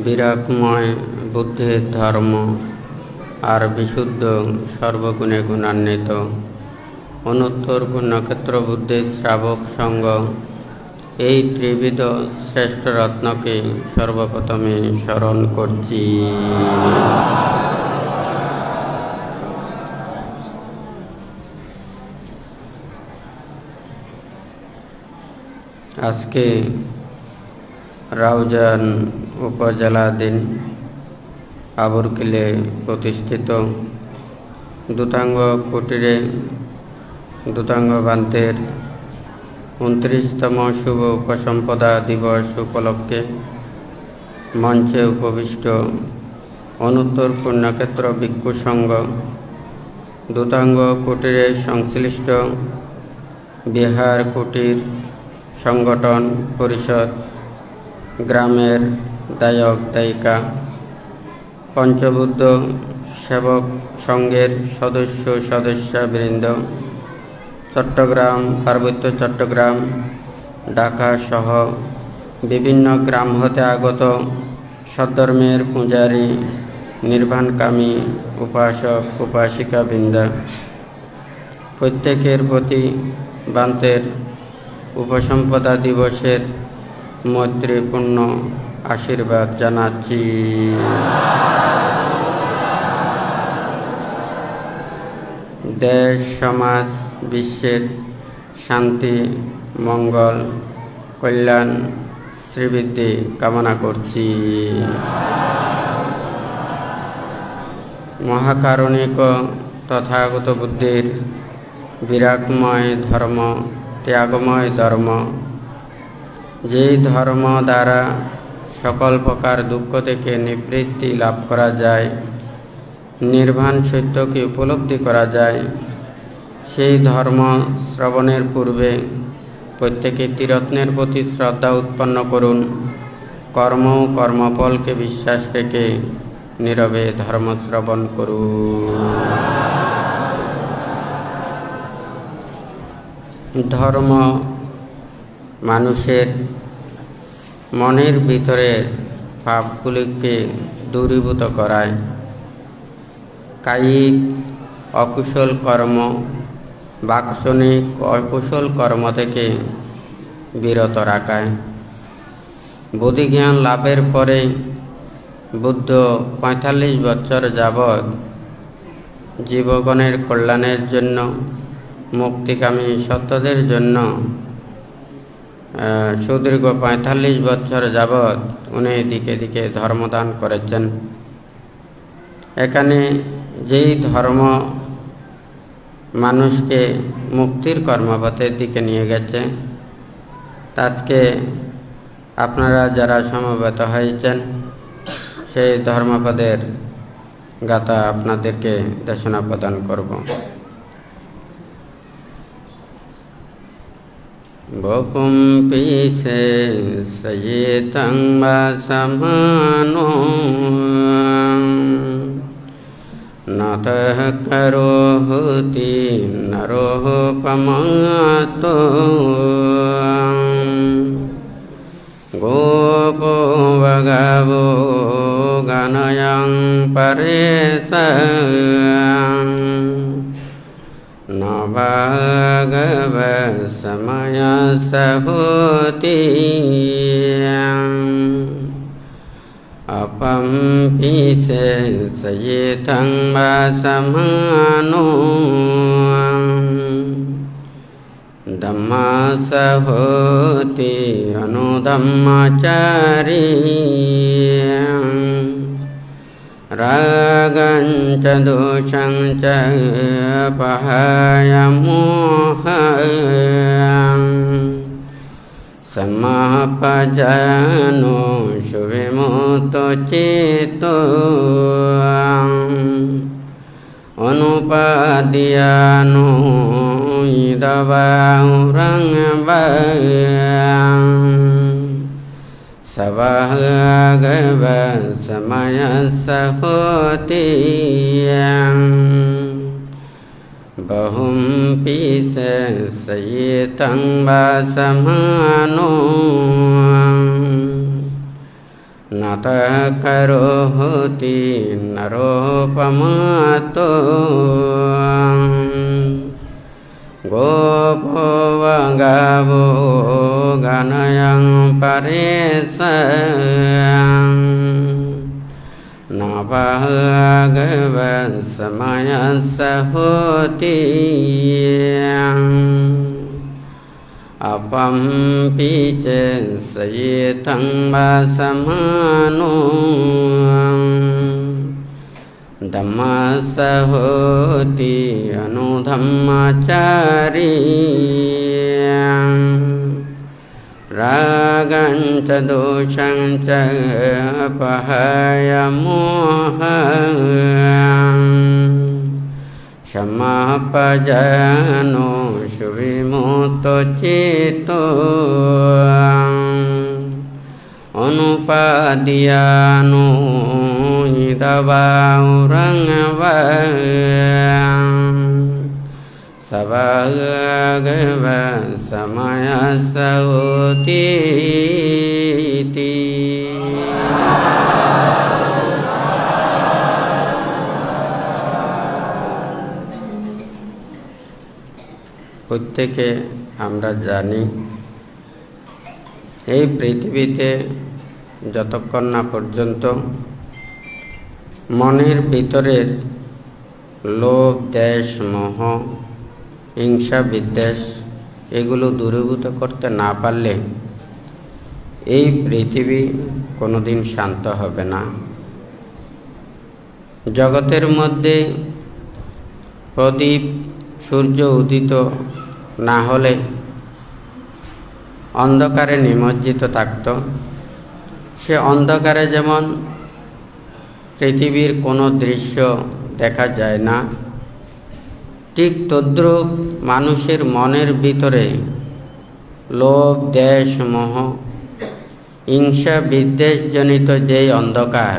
বিরাগময় বুদ্ধির ধর্ম আর বিশুদ্ধ সর্বগুণে গুণান্বিত অনুত্তর পুণ্যক্ষেত্র বুদ্ধির শ্রাবক সঙ্গ এই ত্রিবিধ শ্রেষ্ঠ রত্নকে সর্বপ্রথমে স্মরণ করছি। আজকে রাউজান উপজেলাধীন আবুরকিলে প্রতিষ্ঠিত দূতাঙ্গ কুটিরে দূতাঙ্গ বান্তের 29তম শুভ উপসম্পদা দিবস উপলক্ষে মঞ্চে উপবিষ্ট অনুত্তর পুণ্যক্ষেত্র ভিক্ষু সংঘ, দূতাঙ্গ কুটিরের সংশ্লিষ্ট বিহার কুটির সংগঠন পরিষদ, গ্রামের দায়ক দায়িকা, পঞ্চবুদ্ধ সেবক সংঘের সদস্যবৃন্দ, চট্টগ্রাম, পার্বত্য চট্টগ্রাম, ঢাকা সহ বিভিন্ন গ্রাম হতে আগত সদ্ধর্মের পূজারী, নির্বাণকামী উপাসক উপাসিকাবৃন্দ, প্রত্যেকের প্রতি বান্তের উপসম্পদা দিবসের মৈত্রীপূর্ণ আশীর্বাদ জানাচ্ছি। দেশ, সমাজ, বিশ্বের শান্তি, মঙ্গল, কল্যাণ, শ্রীবৃদ্ধি কামনা করছি। মহাকারুণিক তথাগত বুদ্ধির বিরাগময় ধর্ম, ত্যাগময় ধর্ম, যেই ধর্ম দ্বারা সকল প্রকার দুঃখ থেকে নিবৃত্তি লাভ করা যায়, নির্বাণ সত্যকে উপলব্ধি করা যায়, সেই ধর্ম শ্রবণের পূর্বে প্রত্যেকে ত্রিরত্নের প্রতি শ্রদ্ধা উৎপন্ন করুন। কর্ম ও কর্মফলকে বিশ্বাস রেখে নীরবে ধর্ম শ্রবণ করুন। ধর্ম মানুষের মনের ভিতরের পাপগুলিকে দূরীভূত করায়, কায়িক অকুশল কর্ম, বাক্সনিক অকুশল কর্ম থেকে বিরত রাখায়। বুদ্ধিজ্ঞান লাভের পরে বুদ্ধ 45 বছর যাবৎ জীবগণের কল্যাণের জন্য, মুক্তিকামী সত্যদের জন্য সুদীর্ঘ 45 বছর যাবৎ উনি দিকে দিকে ধর্মদান করেছেন। এখানে যেই ধর্ম মানুষকে মুক্তির কর্মপথের দিকে নিয়ে গেছে, আজকে আপনারা যারা সমবেত হয়েছেন সেই ধর্মপদের গাথা আপনাদেরকে দেশনা প্রদান করব। বহুম পিছে সয়েতং বাসমানো নতঃ করোতি নরোপমাতো গোপো ভগবো গণয়ং পরেশং ন ভগবসময় সহোতি আপম পিছে সয়েথং বাসমানো ধম্মসহোতি অনুধম্মচারী রাগং চ দোষং চ পহায়মোহং সমাপজানো সুবিমুক্তো চেতো অনুপাদিয়ানো ইদবাউরং বাং সভাগবসময় সহোতি बहुं पिशयितं वासमानो নাত করোতি নরোপমাতো গোপো গাবো গানয়ং পরেশং নভাগবসময়স্য হোতি अपं पीच सयेतं वासमानो धम्मस्य होति अनुधम्मचारी रागं च दोषं च अपहय मोहं क्षमापजनो विमुक्तो चेतो अनुपादियानो हितवाउरंगवं सभागव समयस्य होतीति। প্রত্যেকে আমরা জানি এই পৃথিবীতে যতক্ষণ না পর্যন্ত মনের ভিতরের লোভ, দেশ, মোহ, হিংসা, বিদ্বেষ এগুলো দূরীভূত করতে না পারলে এই পৃথিবী কোনোদিন শান্ত হবে না। জগতের মধ্যে প্রদীপ সূর্য উদিত না হলে অন্ধকারে নিমজ্জিত থাকত। সে অন্ধকারে যেমন পৃথিবীর কোনো দৃশ্য দেখা যায় না, ঠিক তদ্রূপ মানুষের মনের ভিতরে লোভ, দেশ, মোহ, হিংসা, বিদ্বেষজনিত যেই অন্ধকার,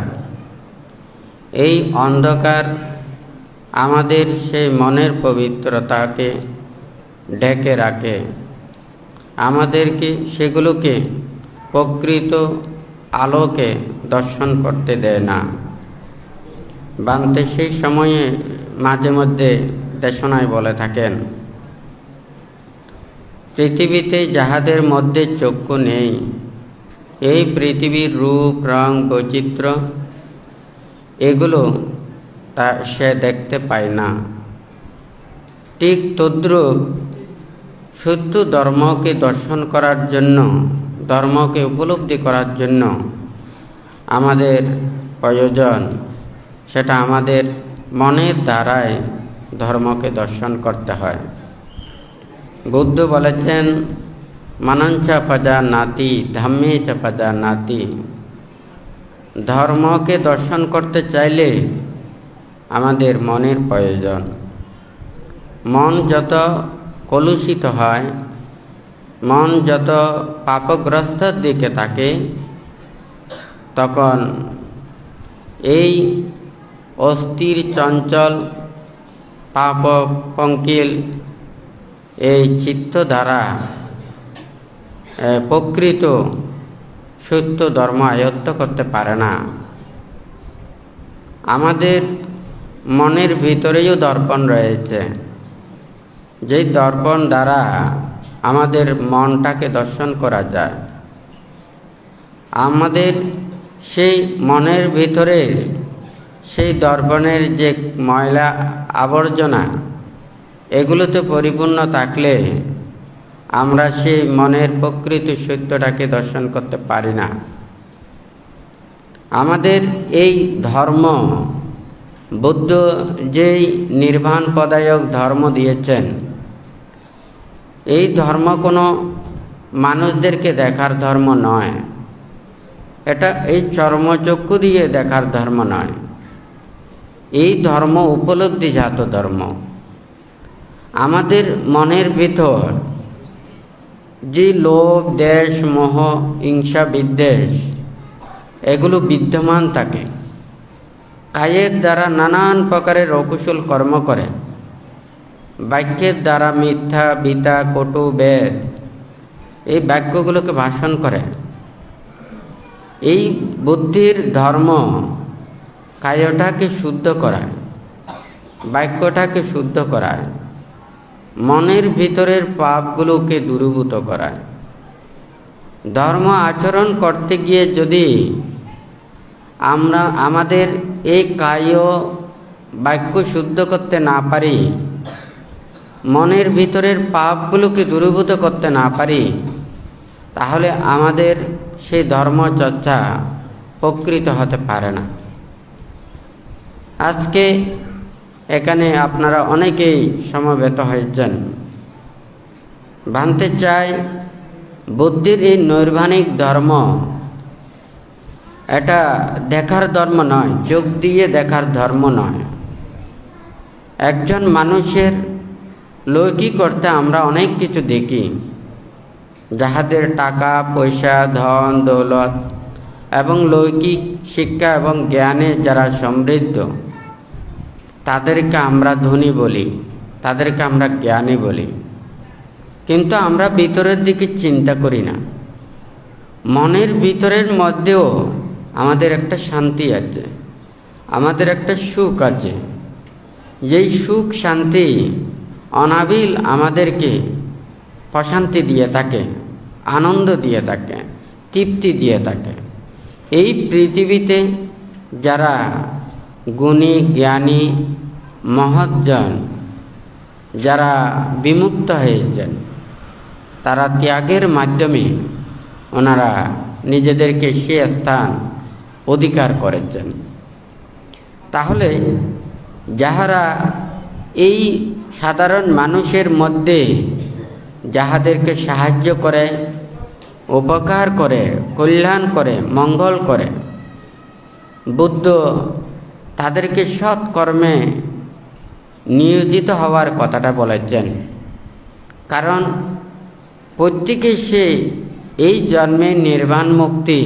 এই অন্ধকার আমাদের সেই মনের পবিত্রতাকে ঢেকে রাখে, আমাদেরকে সেগুলোকে প্রকৃত আলোকে দর্শন করতে দেয় না। বান্তে সেই সময়ে মাঝে মধ্যে দেশনায় বলে থাকেন, পৃথিবীতে যাহাদের মধ্যে চক্ষু নেই, এই পৃথিবীর রূপ, রং, বৈচিত্র্য এগুলো তা সে দেখতে পায় না। ঠিক তদ্রূপ শুদ্ধ ধর্মকে দর্শন করার জন্য, ধর্মকে উপলব্ধি করার জন্য আমাদের প্রয়োজন, সেটা আমাদের মনের দ্বারাই ধর্মকে দর্শন করতে হয়। বুদ্ধ বলেছেন, মানঞ্চ পজানাতি ধম্মে চ পজানাতি। ধর্মকে দর্শন করতে চাইলে আমাদের মনের প্রয়োজন। মন যত কলুষিত হয়, মন যত পাপগ্রস্তর দিকে থাকে, তখন এই অস্থির, চঞ্চল, পাপ পঙ্কিল এই চিত্ত দ্বারা প্রকৃত সত্য ধর্ম আয়ত্ত করতে পারে না। আমাদের মনের ভিতরেও দর্পণ রয়েছে, যেই দর্পণ দ্বারা আমাদের মনটাকে দর্শন করা যায়। আমাদের সেই মনের ভিতরে সেই দর্পণের যে ময়লা আবর্জনা এগুলোতে পরিপূর্ণ থাকলে আমরা সেই মনের প্রকৃত সত্যটাকে দর্শন করতে পারি না। আমাদের এই ধর্ম, বুদ্ধ যেই নির্বাণ পদায়ক ধর্ম দিয়েছেন, এই ধর্ম কোনো মানুষদেরকে দেখার ধর্ম নয়, এটা এই চর্মচক্ষু দিয়ে দেখার ধর্ম নয়। এই ধর্ম উপলব্ধিজাত ধর্ম। আমাদের মনের ভিতর যে লোভ, দেশ, মোহ, হিংসা, বিদ্বেষ এগুলো বিদ্যমান থাকে, কায়ের দ্বারা নানান প্রকারের অকুশল কর্ম করে, বাক্যের দ্বারা মিথ্যা, বিতা, কটু, বেদ এই বাক্যগুলোকে ভাষণ করে। এই বুদ্ধির ধর্ম কায়টাকে শুদ্ধ করায়, বাক্যটাকে শুদ্ধ করায়, মনের ভিতরের পাপগুলোকে দূরীভূত করায়। ধর্ম আচরণ করতে গিয়ে যদি আমরা আমাদের এই কায় বাক্য শুদ্ধ করতে না পারি, মনের ভিতরের পাপগুলোকে দূরীভূত করতে না পারি, তাহলে আমাদের সেই ধর্মচর্চা প্রকৃত হতে পারে না। আজকে এখানে আপনারা অনেকেই সমবেত হয়েছেন। ভাবতে চাই, বুদ্ধির এই নৈর্বাণিক ধর্ম এটা দেখার ধর্ম নয়, চোখ দিয়ে দেখার ধর্ম নয়। একজন মানুষের লৌকিক অর্থে আমরা অনেক কিছু দেখি, যাহাদের টাকা পয়সা ধন দৌলত এবং লৌকিক শিক্ষা এবং জ্ঞানে যারা সমৃদ্ধ, তাদেরকে আমরা ধনী বলি, তাদেরকে আমরা জ্ঞানী বলি। কিন্তু আমরা ভিতরের দিকে চিন্তা করি না। মনের ভিতরের মধ্যেও আমাদের একটা শান্তি আছে, আমাদের একটা সুখ আছে। যেই সুখ শান্তি অনাবিল আমাদেরকে প্রশান্তি দিয়ে থাকে, আনন্দ দিয়ে থাকে, তৃপ্তি দিয়ে থাকে। এই পৃথিবীতে যারা গুণী জ্ঞানী মহৎজন, যারা বিমুক্ত হয়েছেন, তারা ত্যাগের মাধ্যমে ওনারা নিজেদেরকে সে স্থান অধিকার করেছেন। তাহলে যাহারা এই সাধারণ মানুষের মধ্যে যাহাদেরকে সাহায্য করে, উপকার করে, কল্যাণ করে, মঙ্গল করে, বুদ্ধ তাদেরকে সৎ কর্মে নিয়োজিত হওয়ার কথাটা বলেছেন। কারণ প্রত্যেকে সে এই জন্মে নির্বাণ মুক্তি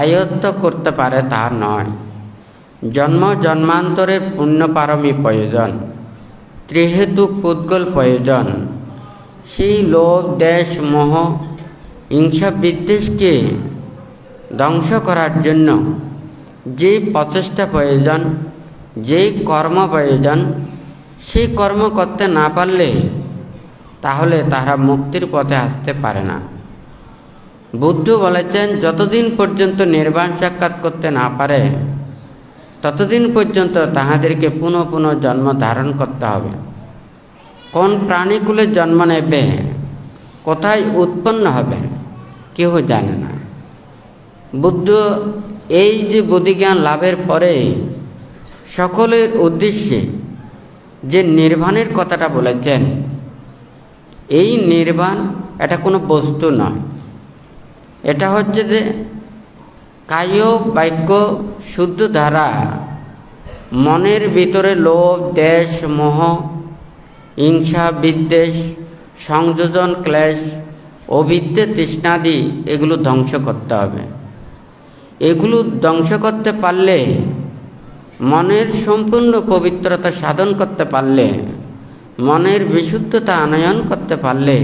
আয়ত্ত করতে পারে তা নয়। জন্ম জন্মান্তরের পুণ্য পারমী প্রয়োজন, ত্রিহেতুক পুদ্গল প্রয়োজন। সেই লোভ দেশ মোহ হিংসা বিদ্বেষকে ধ্বংস করার জন্য যে প্রচেষ্টা প্রয়োজন, যে কর্ম প্রয়োজন, সেই কর্ম করতে না পারলে তাহলে তারা মুক্তির পথে আসতে পারে না। বুদ্ধ বলেছেন, যতদিন পর্যন্ত নির্বাণ সাক্ষাৎ করতে না পারে ততদিন পর্যন্ত তাহাদেরকে পুনঃ পুনঃ জন্ম ধারণ করতে হবে। কোন প্রাণীকুলে জন্ম নেবে, কোথায় উৎপন্ন হবে, কেউ জানে না। বুদ্ধ এই যে বুদ্ধিজ্ঞান লাভের পরে সকলের উদ্দেশ্যে যে নির্বাণের কথাটা বলেছেন, এই নির্বাণ এটা কোনো বস্তু নয়। এটা হচ্ছে যে কায় বাক্য শুদ্ধ দ্বারা মনের ভিতরে লোভ দেশ মোহ হিংসা বিদ্বেষ সংযোজন ক্লেশ অবিদ্যে তৃষ্ণাদি এগুলো ধ্বংস করতে হবে। এগুলো ধ্বংস করতে পারলে, মনের সম্পূর্ণ পবিত্রতা সাধন করতে পারলে, মনের বিশুদ্ধতা আনয়ন করতে পারলে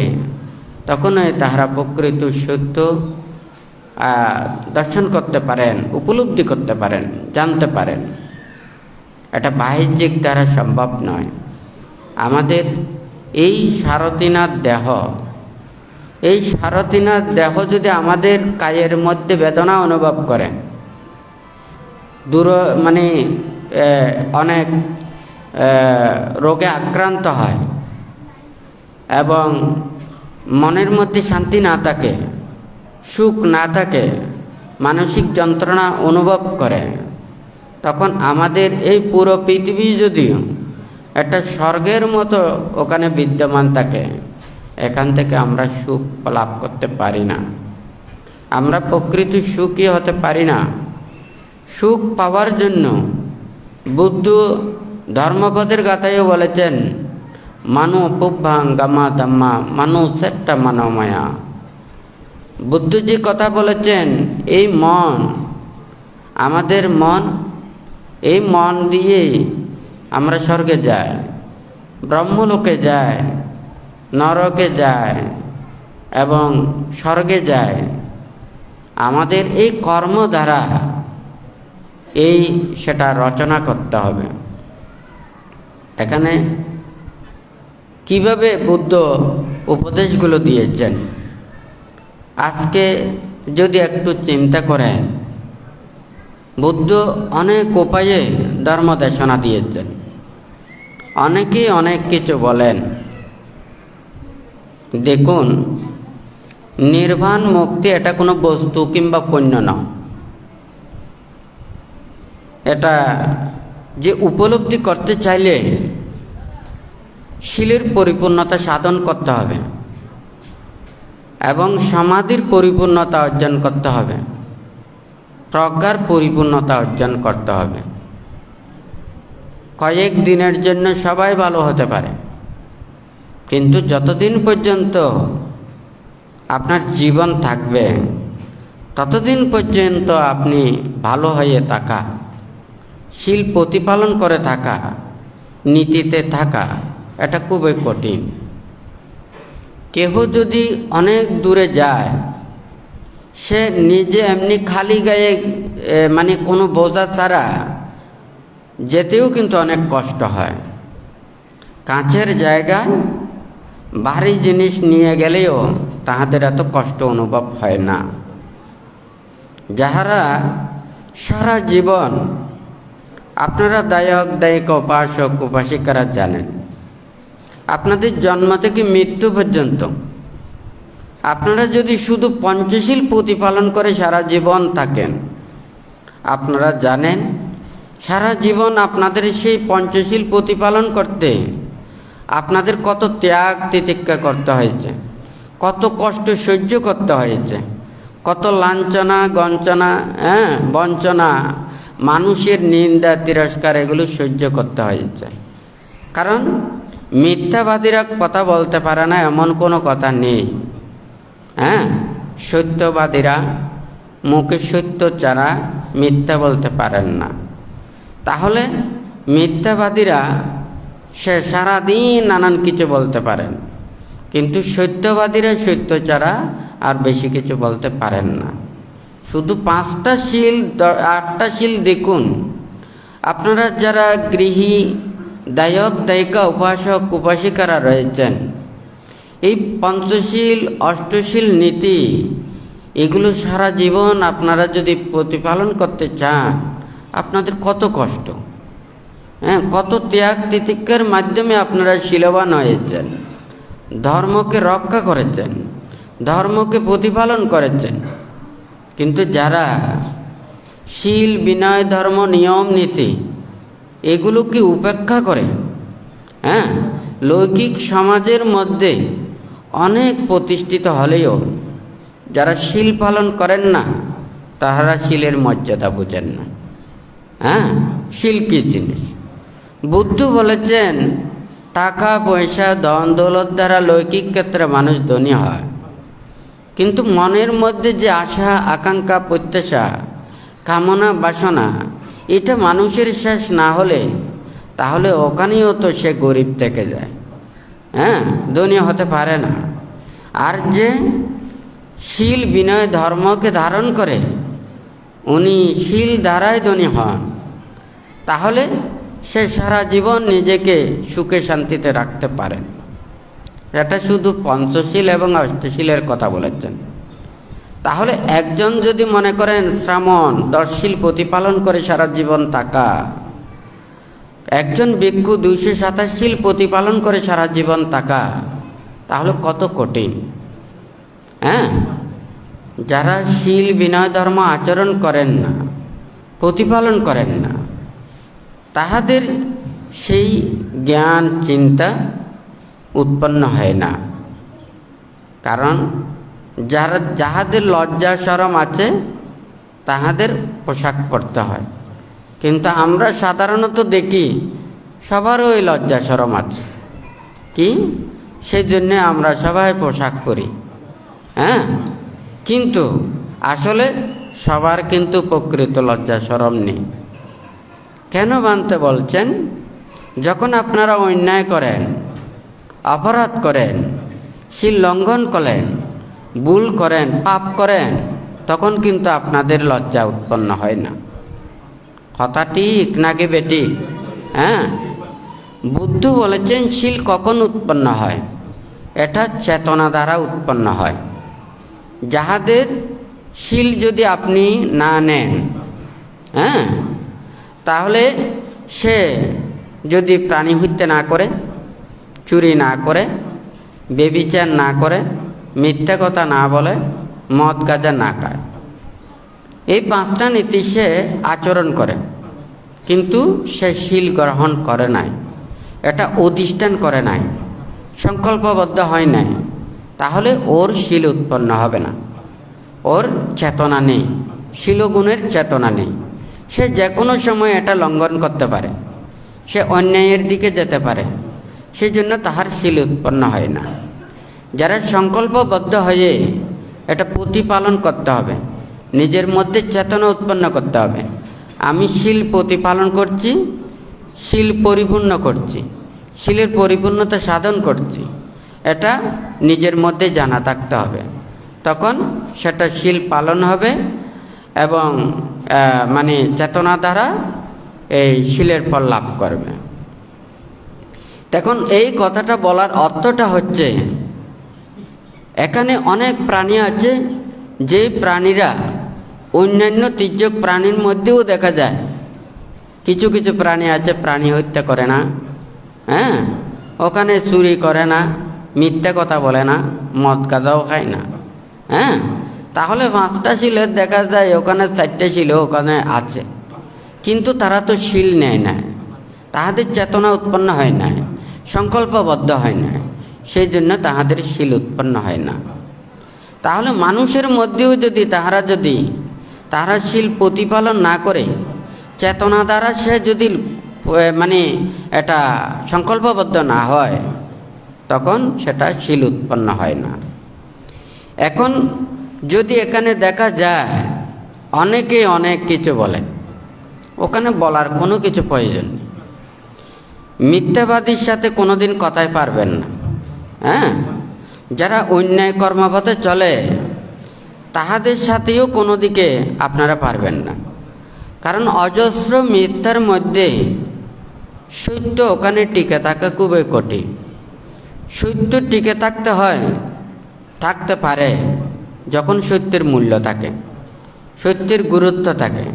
তখনই তাহারা প্রকৃত সত্য দর্শন করতে পারেন, উপলব্ধি করতে পারেন, জানতে পারেন। এটা বাহ্যিক দ্বারা সম্ভব নয়। আমাদের এই সারথীনাথ দেহ, এই সারথীনাথ দেহ যদি আমাদের কায়ের মধ্যে বেদনা অনুভব করে, অনেক রোগে আক্রান্ত হয় এবং মনের মধ্যে শান্তি না থাকে, সুখ না থাকে, মানসিক যন্ত্রণা অনুভব করে, তখন আমাদের এই পুরো পৃথিবী যদিও একটা স্বর্গের মতো ওখানে বিদ্যমান থাকে, এখান থেকে আমরা সুখ লাভ করতে পারি না। আমরা প্রকৃত সুখী হতে পারি না। সুখ পাওয়ার জন্য বুদ্ধ ধর্মপদের গাথায়ও বলেছেন, মানু পুব্বাং গামা দাম্মা মানু সেট্টা মানমায়া। বুদ্ধজি কথা বলেছেন, এই মন, আমাদের মন, এই মন দিয়ে আমরা স্বর্গে যাই, ব্রহ্মলোকে যায়, নরকে যায় এবং স্বর্গে যায়। আমাদের এই কর্ম দ্বারা সেটা রচনা করতে হবে। এখানে কিভাবে বুদ্ধ উপদেশগুলো দিয়েছেন আজকে যদি একটু চিন্তা করেন, বুদ্ধ অনেক উপায়ে ধর্ম দেশনা দিয়েছেন। অনেকেই অনেক কিছু বলেন। দেখুন, নির্বাণ মুক্তি এটা কোনো বস্তু কিংবা পণ্য নয়। এটা যে উপলব্ধি করতে চাইলে শীলের পরিপূর্ণতা সাধন করতে হবে এবং সমাধির পরিপূর্ণতা অর্জন করতে হবে, প্রজ্ঞার পরিপূর্ণতা অর্জন করতে হবে। কয়েক দিনের জন্য সবাই ভালো হতে পারে, কিন্তু যতদিন পর্যন্ত আপনার জীবন থাকবে ততদিন পর্যন্ত আপনি ভালো হয়ে থাকা, শীল প্রতিপালন করে থাকা, নীতিতে থাকা এটা খুবই কঠিন। কেহ যদি অনেক দূরে যায়, সে নিজে এমনি খালি গায়ে মানে কোনো বোঝা ছাড়া যেতেও কিন্তু অনেক কষ্ট হয়। কাছের জায়গায় ভারী জিনিস নিয়ে গেলেও তাহাদের এত কষ্ট অনুভব হয় না। যাহারা সারা জীবন, আপনারা দায়ক দায়িকা উপাসক উপাসিকারা জানেন, আপনাদের জন্ম থেকে মৃত্যু পর্যন্ত আপনারা যদি শুধু পঞ্চশীল প্রতিপালন করে সারা জীবন থাকেন, আপনারা জানেন সারা জীবন আপনাদের সেই পঞ্চশীল প্রতিপালন করতে আপনাদের কত ত্যাগ তিতিক্ষা করতে হয়েছে, কত কষ্ট সহ্য করতে হয়েছে, কত লাঞ্ছনা গঞ্চনা বঞ্চনা, মানুষের নিন্দা তিরস্কার এগুলো সহ্য করতে হয়েছে। কারণ মিথ্যাবাদীরা কথা বলতে পারে না এমন কোনো কথা নেই। সত্যবাদীরা মুখে সত্য ছাড়া মিথ্যা বলতে পারেন না। তাহলে মিথ্যাবাদীরা সে সারাদিন নানান কিছু বলতে পারেন, কিন্তু সত্যবাদীরা সত্য ছাড়া আর বেশি কিছু বলতে পারেন না। শুধু 5টা শীল 8টা শীল দেখুন, আপনারা যারা গৃহী দায়ক দায়িকা উপাসক উপাসিকারা রয়েছেন, এই পঞ্চশীল অষ্টশীল নীতি এগুলো সারা জীবন আপনারা যদি প্রতিপালন করতে চান, আপনাদের কত কষ্ট, কত ত্যাগ তিতিক্ষার মাধ্যমে আপনারা শীলবান হয়েছেন, ধর্মকে রক্ষা করেছেন, ধর্মকে প্রতিপালন করেছেন। কিন্তু যারা শীল বিনয় ধর্ম নিয়ম নীতি এগুলোকে উপেক্ষা করে লৌকিক সমাজের মধ্যে অনেক প্রতিষ্ঠিত হলেও যারা শীল পালন করেন না, তাহারা শীলের মর্যাদা বুঝেন না। শীল কী জিনিস? বুদ্ধ বলেছেন, টাকা পয়সা ধন দৌলত দ্বারা লৌকিক ক্ষেত্রে মানুষ ধনী হয়, কিন্তু মনের মধ্যে যে আশা আকাঙ্ক্ষা প্রত্যাশা কামনা বাসনা এটা মানুষের শেষ না হলে তাহলে ওখানেও তো সে গরিব থেকে যায়, ধনী হতে পারে না। আর যে শীল বিনয় ধর্মকে ধারণ করে উনি শীল দ্বারাই ধনী হন, তাহলে সে সারা জীবন নিজেকে সুখে শান্তিতে রাখতে পারেন। এটা শুধু পঞ্চশীল এবং অষ্টশীলের কথা বলেছেন। তাহলে একজন যদি মনে করেন শ্রাবণ 10 শীল প্রতিপালন করে সারা জীবন থাকা, একজন ভিক্ষু 227 শীল প্রতিপালন করে সারা জীবন থাকা, তাহলে কত কঠিন। যারা শীল বিনয় ধর্ম আচরণ করেন না, প্রতিপালন করেন না, তাহাদের সেই জ্ঞান চিন্তা উৎপন্ন হয় না। কারণ যাহাদের লজ্জা শরম আছে তাহাদের পোশাক পরতে হয়, কিন্তু আমরা সাধারণত দেখি সবারও ওই লজ্জা শরম আছে, কি সেই জন্যে আমরা সবাই পোশাক পরি। কিন্তু আসলে সবার কিন্তু প্রকৃত লজ্জা শরম নেই। কেন মানতে বলছেন? যখন আপনারা অন্যায় করেন, অপরাধ করেন, শীল লঙ্ঘন করেন, ভুল করেন, পাপ করেন, তখন কিন্তু আপনাদের লজ্জা উৎপন্ন হয় না। কথা ঠিক নাকি বেটি? হ্যাঁ, বুদ্ধ বলেছেন শিল কখন উৎপন্ন হয়? এটা চেতনা দ্বারা উৎপন্ন হয়। যাহাদের শিল যদি আপনি না নেন, হ্যাঁ, তাহলে সে যদি প্রাণী হত্যা না করে, চুরি না করে, বেবিচার না করে, মিথ্যা কথা না বলে, মদ গাঁজা না খায়, এই 5টা নীতি সে আচরণ করে, কিন্তু সে শিল গ্রহণ করে নাই, এটা অধিষ্ঠান করে নাই, সংকল্পবদ্ধ হয় নাই, তাহলে ওর শিল উৎপন্ন হবে না। ওর চেতনা নেই, শিলগুণের চেতনা নেই। সে যে কোনো সময় এটা লঙ্ঘন করতে পারে, সে অন্যায়ের দিকে যেতে পারে, সেই জন্য তাহার শিল উৎপন্ন হয় না। যারা সংকল্পবদ্ধ হয়ে এটা প্রতিপালন করতে হবে, নিজের মধ্যে চেতনা উৎপন্ন করতে হবে, আমি শিল প্রতিপালন করছি, শিল পরিপূর্ণ করছি, শিলের পরিপূর্ণতা সাধন করছি, এটা নিজের মধ্যে জানা থাকতে হবে। তখন সেটা শিল পালন হবে এবং মানে চেতনা দ্বারা এই শিলের ফল লাভ করবে। এখন এই কথাটা বলার অর্থটা হচ্ছে, এখানে অনেক প্রাণী আছে, যে প্রাণীরা অন্যান্য তির্যক প্রাণীর মধ্যেও দেখা যায়। কিছু কিছু প্রাণী আছে প্রাণী হত্যা করে না, হ্যাঁ, ওখানে চুরি করে না, মিথ্যা কথা বলে না, মদ গাঁজাও খায় না, হ্যাঁ, তাহলে 5টা শিলের দেখা যায় ওখানে 4টে শিল ওখানে আছে, কিন্তু তারা তো শিল নেয় না, তাহাদের চেতনা উৎপন্ন হয় না, সংকল্পবদ্ধ হয় না, সেই জন্য তাহাদের শিল উৎপন্ন হয় না। তাহলে মানুষের মধ্যেও যদি তাহারা শিল প্রতিপালন না করে, চেতনা দ্বারা সে যদি মানে এটা সংকল্পবদ্ধ না হয়, তখন সেটা শিল উৎপন্ন হয় না। এখন যদি এখানে দেখা যায় অনেকে অনেক কিছু বলে, ওখানে বলার কোনো কিছু প্রয়োজন নেই। মিথ্যাবাদীর সাথে কোনোদিন কথাই পারবেন না, হ্যাঁ, যারা অন্যায় কর্মপথে চলে তাহাদের সাথেও কোনো দিকে আপনারা পারবেন না। কারণ অজস্র মিথ্যার মধ্যে সত্য ওখানে টিকে থাকা খুবই কঠিন। সত্য টিকে থাকতে পারে যখন সত্যের মূল্য থাকে, সত্যের গুরুত্ব থাকে,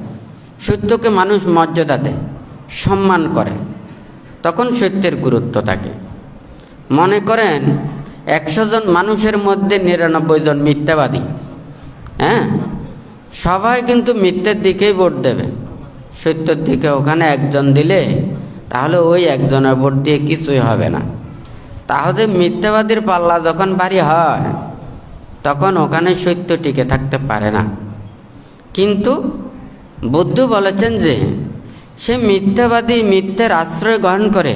সত্যকে মানুষ মর্যাদা দেয়, সম্মান করে, তখন সত্যের গুরুত্ব থাকে। মনে করেন 100 জন মানুষের মধ্যে 99 জন মিথ্যাবাদী, হ্যাঁ, সবাই কিন্তু মিথ্যের দিকেই ভোট দেবে, সত্যের দিকে ওখানে একজন দিলে তাহলে ওই একজনের ভোট দিয়ে কিছুই হবে না। তাহলে মিথ্যাবাদীর পাল্লা যখন ভারী হয় তখন ওখানে সত্য টিকে থাকতে পারে না। কিন্তু বুদ্ধ বলেছেন যে সে মিথ্যাবাদী মিথ্যের আশ্রয় গ্রহণ করে,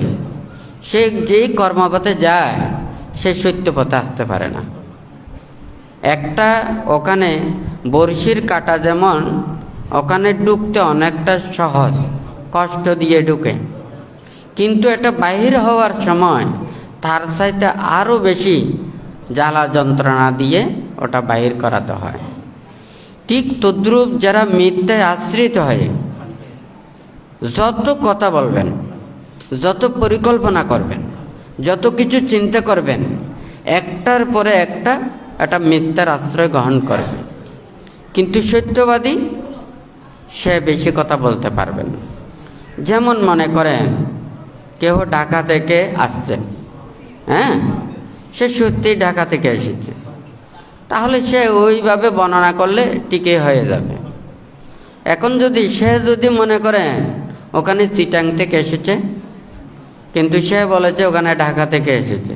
সে যেই কর্মপথে যায় সে সত্য পথে আসতে পারে না। একটা ওখানে বড়শির কাঁটা যেমন ওখানে ঢুকতে অনেকটা সহজ, কষ্ট দিয়ে ঢুকে, কিন্তু এটা বাহির হওয়ার সময় তার চাইতে আরও বেশি জ্বালা যন্ত্রণা দিয়ে ওটা বাহির করাতে হয়। ঠিক তদ্রূপ যারা মিথ্যায় আশ্রিত হয়ে যত কথা বলবেন, যত পরিকল্পনা করবেন, যত কিছু চিন্তা করবেন, একটার পরে একটা মিথ্যার আশ্রয় গ্রহণ করবে। কিন্তু সত্যবাদী সে বেশি কথা বলতে পারবে না। যেমন মনে করেন কেউ ঢাকা থেকে আসছে, হ্যাঁ, সে সত্যিই ঢাকা থেকে এসেছে, তাহলে সে ওইভাবে বর্ণনা করলে টিকে হয়ে যাবে। এখন সে যদি মনে করেন ওখানে চিটাং থেকে এসেছে, কিন্তু সে বলেছে ওখানে ঢাকা থেকে এসেছে,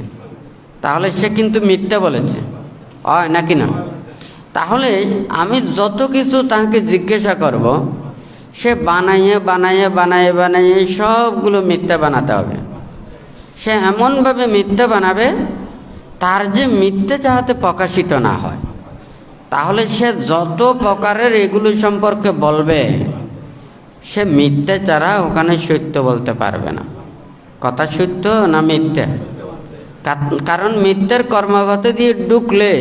তাহলে সে কিন্তু মিথ্যা বলেছে, হয় নাকি না? তাহলে আমি যত কিছু তাকে জিজ্ঞাসা করব, সে বানাইয়ে সবগুলো মিথ্যা বানাতে হবে। সে এমনভাবে মিথ্যা বানাবে তার যে মিথ্যা যাহাতে প্রকাশিত না হয়। তাহলে সে যত প্রকারের এগুলো সম্পর্কে বলবে, সে মিথ্যা ছাড়া ওখানে সত্য বলতে পারবে না। কথা সত্য না মিথ্যা? কারণ মিথ্যার কর্মপথে দিয়ে ঢুকলে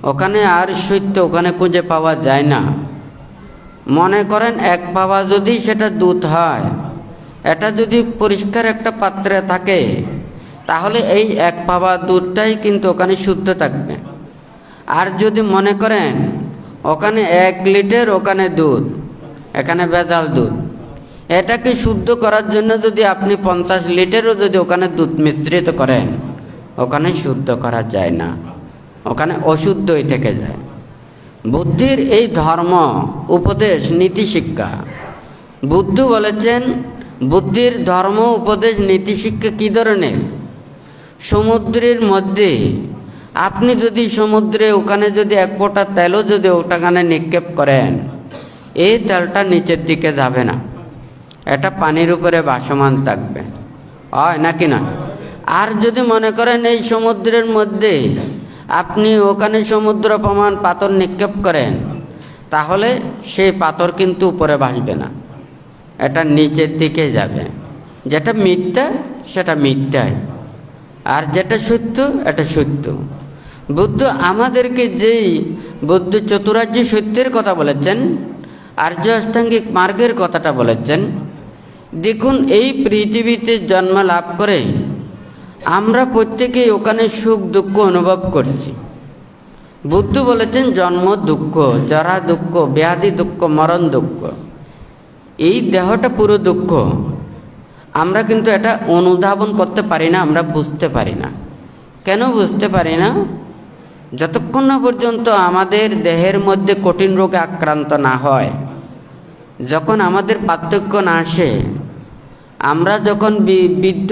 ওখানে আর সত্য ওখানে খুঁজে পাওয়া যায় না। মনে করেন এক পাওয়া যদি সেটা দুধ হয়, এটা যদি পরিষ্কার একটা পাত্রে থাকে, তাহলে এই এক পাওয়া দুধটাই কিন্তু ওখানে শুদ্ধ থাকবে। আর যদি মনে করেন ওখানে 1 লিটার ওখানে দুধ, এখানে ভেজাল দুধ, এটাকে শুদ্ধ করার জন্য যদি আপনি 50 লিটারও যদি ওখানে দুধ মিশ্রিত করেন, ওখানে শুদ্ধ করা যায় না, ওখানে অশুদ্ধই থেকে যায়। বুদ্ধির এই ধর্ম উপদেশ নীতি শিক্ষা, বুদ্ধ বলেছেন বুদ্ধির ধর্ম উপদেশ নীতি শিক্ষা কী ধরনের? সমুদ্রের মধ্যে আপনি যদি সমুদ্রে ওখানে যদি 1 ফোঁটা তেলও যদি ওটাখানে নিক্ষেপ করেন, এই তেলটা নিচের দিকে যাবে না, এটা পানির উপরে ভাসমান থাকবে, হয় নাকি না? আর যদি মনে করেন এই সমুদ্রের মধ্যে আপনি ওখানে সমুদ্র প্রমাণ পাথর নিক্ষেপ করেন, তাহলে সেই পাথর কিন্তু উপরে ভাসবে না, এটা নিচের দিকে যাবে। যেটা মিথ্যা সেটা মিথ্যাই, আর যেটা সত্য এটা সত্য। বুদ্ধ আমাদেরকে যেই বুদ্ধ চতুরার্য সত্যের কথা বলেছেন, আর্য অষ্টাঙ্গিক মার্গের কথাটা বলেছেন, দেখুন এই পৃথিবীতে জন্ম লাভ করে আমরা প্রত্যেকেই ওখানে সুখ দুঃখ অনুভব করছি। বুদ্ধ বলেছেন জন্ম দুঃখ, জরা দুঃখ, ব্যাধি দুঃখ, মরণ দুঃখ, এই দেহটা পুরো দুঃখ। আমরা কিন্তু এটা অনুধাবন করতে পারি না, আমরা বুঝতে পারি না। কেন বুঝতে পারি না? যতক্ষণ না পর্যন্ত আমাদের দেহের মধ্যে কঠিন রোগে আক্রান্ত না হয়, যখন আমাদের পার্থক্য না আসে, আমরা যখন বৃদ্ধ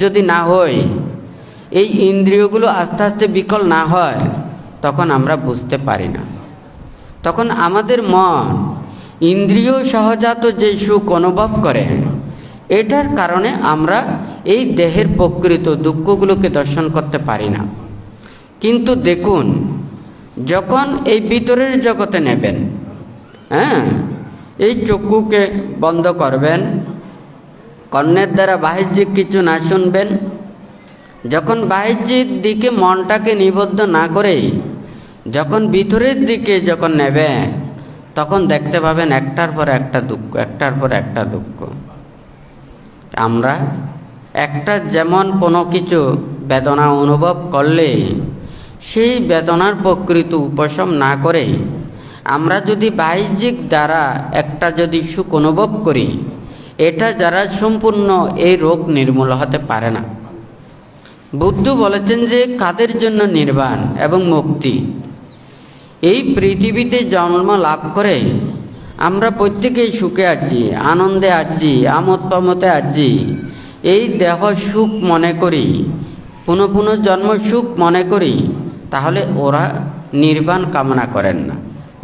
যদি না হই, এই ইন্দ্রিয়গুলো আস্তে আস্তে বিকল না হয়, তখন আমরা বুঝতে পারি না। তখন আমাদের মন ইন্দ্রিয় সহজাত যে সুখ অনুভব করে, এটার কারণে আমরা এই দেহের প্রকৃত দুঃখগুলোকে দর্শন করতে পারি না। কিন্তু দেখুন, যখন এই ভিতরের জগতে নেবেন, এই চক্ষুকে বন্ধ করবেন, কর্ণের দ্বারা বাহ্যিক কিছু না শুনবেন, যখন বাহ্যিক দিকে মনটাকে নিবদ্ধ না করে যখন ভিতরের দিকে যখন নেবেন, তখন দেখতে পাবেন একটার পর একটা দুঃখ, একটার পর একটা দুঃখ। আমরা একটা যেমন কোনো কিছু বেদনা অনুভব করলে সেই বেদনার প্রকৃত উপশম না করে আমরা যদি বাহ্যিক দ্বারা একটা যদি সুখ অনুভব করি, এটা যারা সম্পূর্ণ এই রোগ নির্মূল হতে পারে না। বুদ্ধ বলেছেন যে কাদের জন্য নির্বাণ এবং মুক্তি? এই পৃথিবীতে জন্ম লাভ করে আমরা প্রত্যেকেই সুখে আছি, আনন্দে আছি, আমোদ প্রমোদে আছি, এই দেহ সুখ মনে করি, পুনঃ পুনঃ জন্ম সুখ মনে করি, তাহলে ওরা নির্বাণ কামনা করেন না,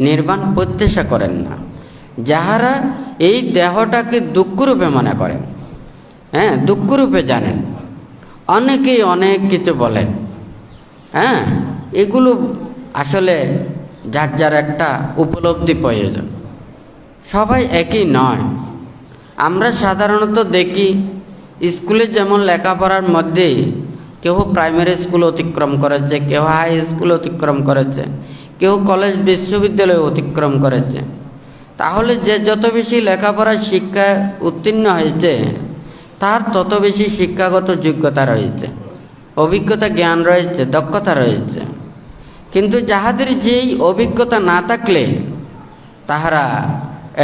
নির্বাণ প্রত্যাশা করেন না। যাহারা এই দেহটাকে দুঃখরূপে মনে করেন, দুঃখরূপে জানেন, অনেকেই অনেক কিছু বলেন, এগুলো আসলে যার যার একটা উপলব্ধি প্রয়োজন, সবাই একই নয়। আমরা সাধারণত দেখি স্কুলে যেমন লেখাপড়ার মধ্যে কেউ প্রাইমারি স্কুল অতিক্রম করেছে, কেউ হাই স্কুল অতিক্রম করেছে, কেউ কলেজ বিশ্ববিদ্যালয় অতিক্রম করেছে, তাহলে যে যত বেশি লেখাপড়ার শিক্ষায় উত্তীর্ণ হয়েছে, তার তত বেশি শিক্ষাগত যোগ্যতা রয়েছে, অভিজ্ঞতা জ্ঞান রয়েছে, দক্ষতা রয়েছে। কিন্তু যাহাদের যেই অভিজ্ঞতা না থাকলে তাহারা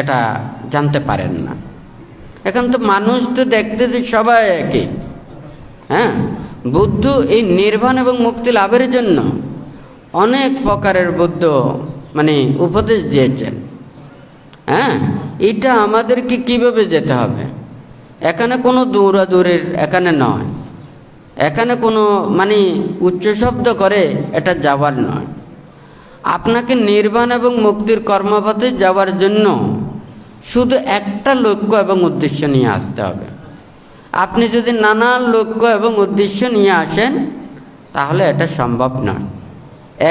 এটা জানতে পারেন না। এখন তো মানুষ তো দেখতে সবাই একই। বুদ্ধ এই নির্বাণ এবং মুক্তি লাভের জন্য অনেক প্রকারের বুদ্ধ উপদেশ দিয়েছেন। এটা আমাদেরকে কিভাবে যেতে হবে, এখানে কোনো দৌড়াদৌড়ের এখানে নয়, এখানে কোনো উচ্চ শব্দ করে এটা যাওয়ার নয়। আপনাকে নির্বাণ এবং মুক্তির কর্মপথে যাওয়ার জন্য শুধু একটা লক্ষ্য এবং উদ্দেশ্য নিয়ে আসতে হবে। আপনি যদি নানান লক্ষ্য এবং উদ্দেশ্য নিয়ে আসেন, তাহলে এটা সম্ভব নয়।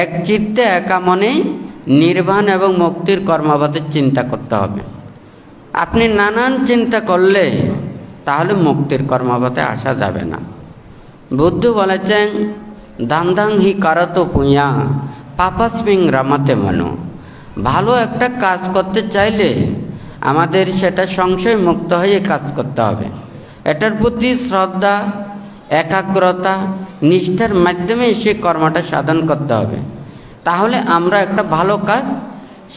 এক চিত্তে একা মনেই নির্বাণ এবং মুক্তির কর্মপথের চিন্তা করতে হবে। আপনি নানান চিন্তা করলে তাহলে মুক্তির কর্মপথে আসা যাবে না। বুদ্ধ বলেছেন দান্দাং হি কারত পুঁয়া পাপাস্মিং রামাতে মনো। ভালো একটা কাজ করতে চাইলে আমাদের সেটা সংশয় মুক্ত হয়ে কাজ করতে হবে। এটার প্রতি শ্রদ্ধা, একাগ্রতা, নিষ্ঠার মাধ্যমে সেই কর্মটা সাধন করতে হবে। তাহলে আমরা একটা ভালো কাজ,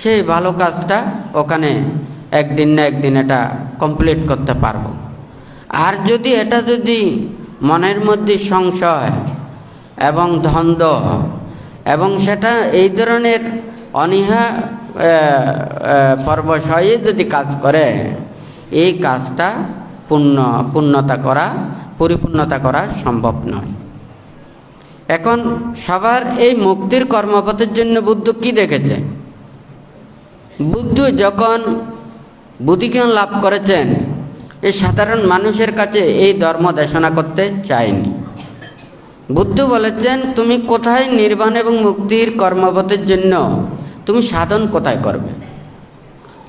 সেই ভালো কাজটা ওখানে একদিন না একদিন এটা কমপ্লিট করতে পারবো। আর যদি এটা যদি মনের মধ্যে সংশয় এবং দ্বন্দ্ব এবং সেটা এই ধরনের অনীহা পরবশ হয়ে যদি কাজ করে, এই কাজটা পরিপূর্ণতা করা সম্ভব নয়। এখন সবার এই মুক্তির কর্মপথের জন্য বুদ্ধ কি দেখেছে? বুদ্ধ যখন বুদ্ধিজ্ঞান লাভ করেছেন, এই সাধারণ মানুষের কাছে এই ধর্ম দেশনা করতে চায়নি। বুদ্ধ বলেছেন, তুমি কোথায় নির্বাণ এবং মুক্তির কর্মপথের জন্য তুমি সাধন কোথায় করবে?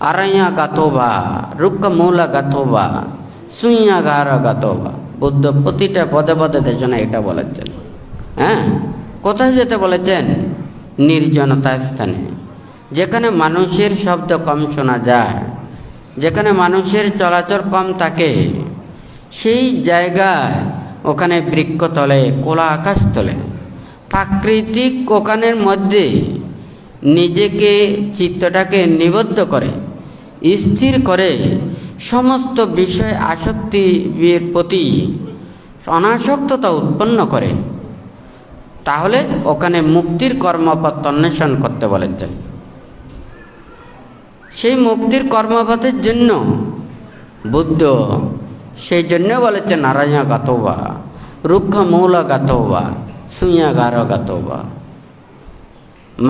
আরাইয়া গাতোবা, রুক্ষ মূলা গাতোবা, সুইয়া গারা গাতোবা। বুদ্ধ প্রতিটা পদে পদে দেশনা এটা বলেছেন। হ্যাঁ, কোথায় যেতে বলেছেন? নির্জনতা স্থানে, যেখানে মানুষের শব্দ কম শোনা যায়, যেখানে মানুষের চলাচল কম থাকে, সেই জায়গায় ওখানে বৃক্ষতলে, খোলা আকাশতলে, প্রাকৃতিক ওখানের মধ্যে নিজেকে, চিত্তটাকে নিবদ্ধ করে, স্থির করে, সমস্ত বিষয় আসক্তির প্রতি অনাসক্ততা উৎপন্ন করে, তাহলে ওখানে মুক্তির কর্মপথ অন্বেষণ করতে বলেছেন। সেই মুক্তির কর্মপথের জন্য বুদ্ধ সেই জন্য বলেছেন নারায়ণ গাতোবা, রুক্ষ মূল গাতোবা, সুইয়াগার গাতোবা।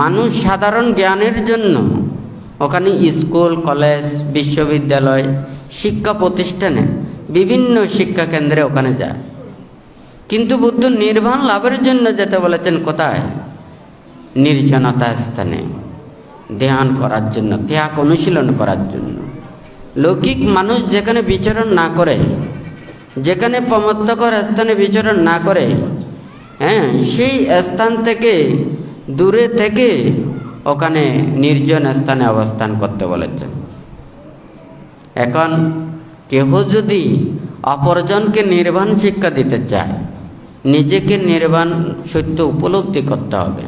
মানুষ সাধারণ জ্ঞানের জন্য ওখানে স্কুল, কলেজ, বিশ্ববিদ্যালয়, শিক্ষা প্রতিষ্ঠানে, বিভিন্ন শিক্ষা কেন্দ্রে ওখানে যায়। কিন্তু বুদ্ধ নির্বাণ লাভের জন্য যেতে বলেছেন কোথায়? নির্জনতা স্থানে, ধ্যান করার জন্য, ত্যাগ অনুশীলন করার জন্য। লৌকিক মানুষ যেখানে বিচরণ না করে, যেখানে প্রমত্তকর স্থানে বিচরণ না করে, সেই স্থান থেকে দূরে থেকে ওখানে নির্জন স্থানে অবস্থান করতে বলেছেন। এখন কেহ যদি অপরজনকে নির্বাণ শিক্ষা দিতে চায়, নিজেকে নির্বাণ সত্য উপলব্ধি করতে হবে।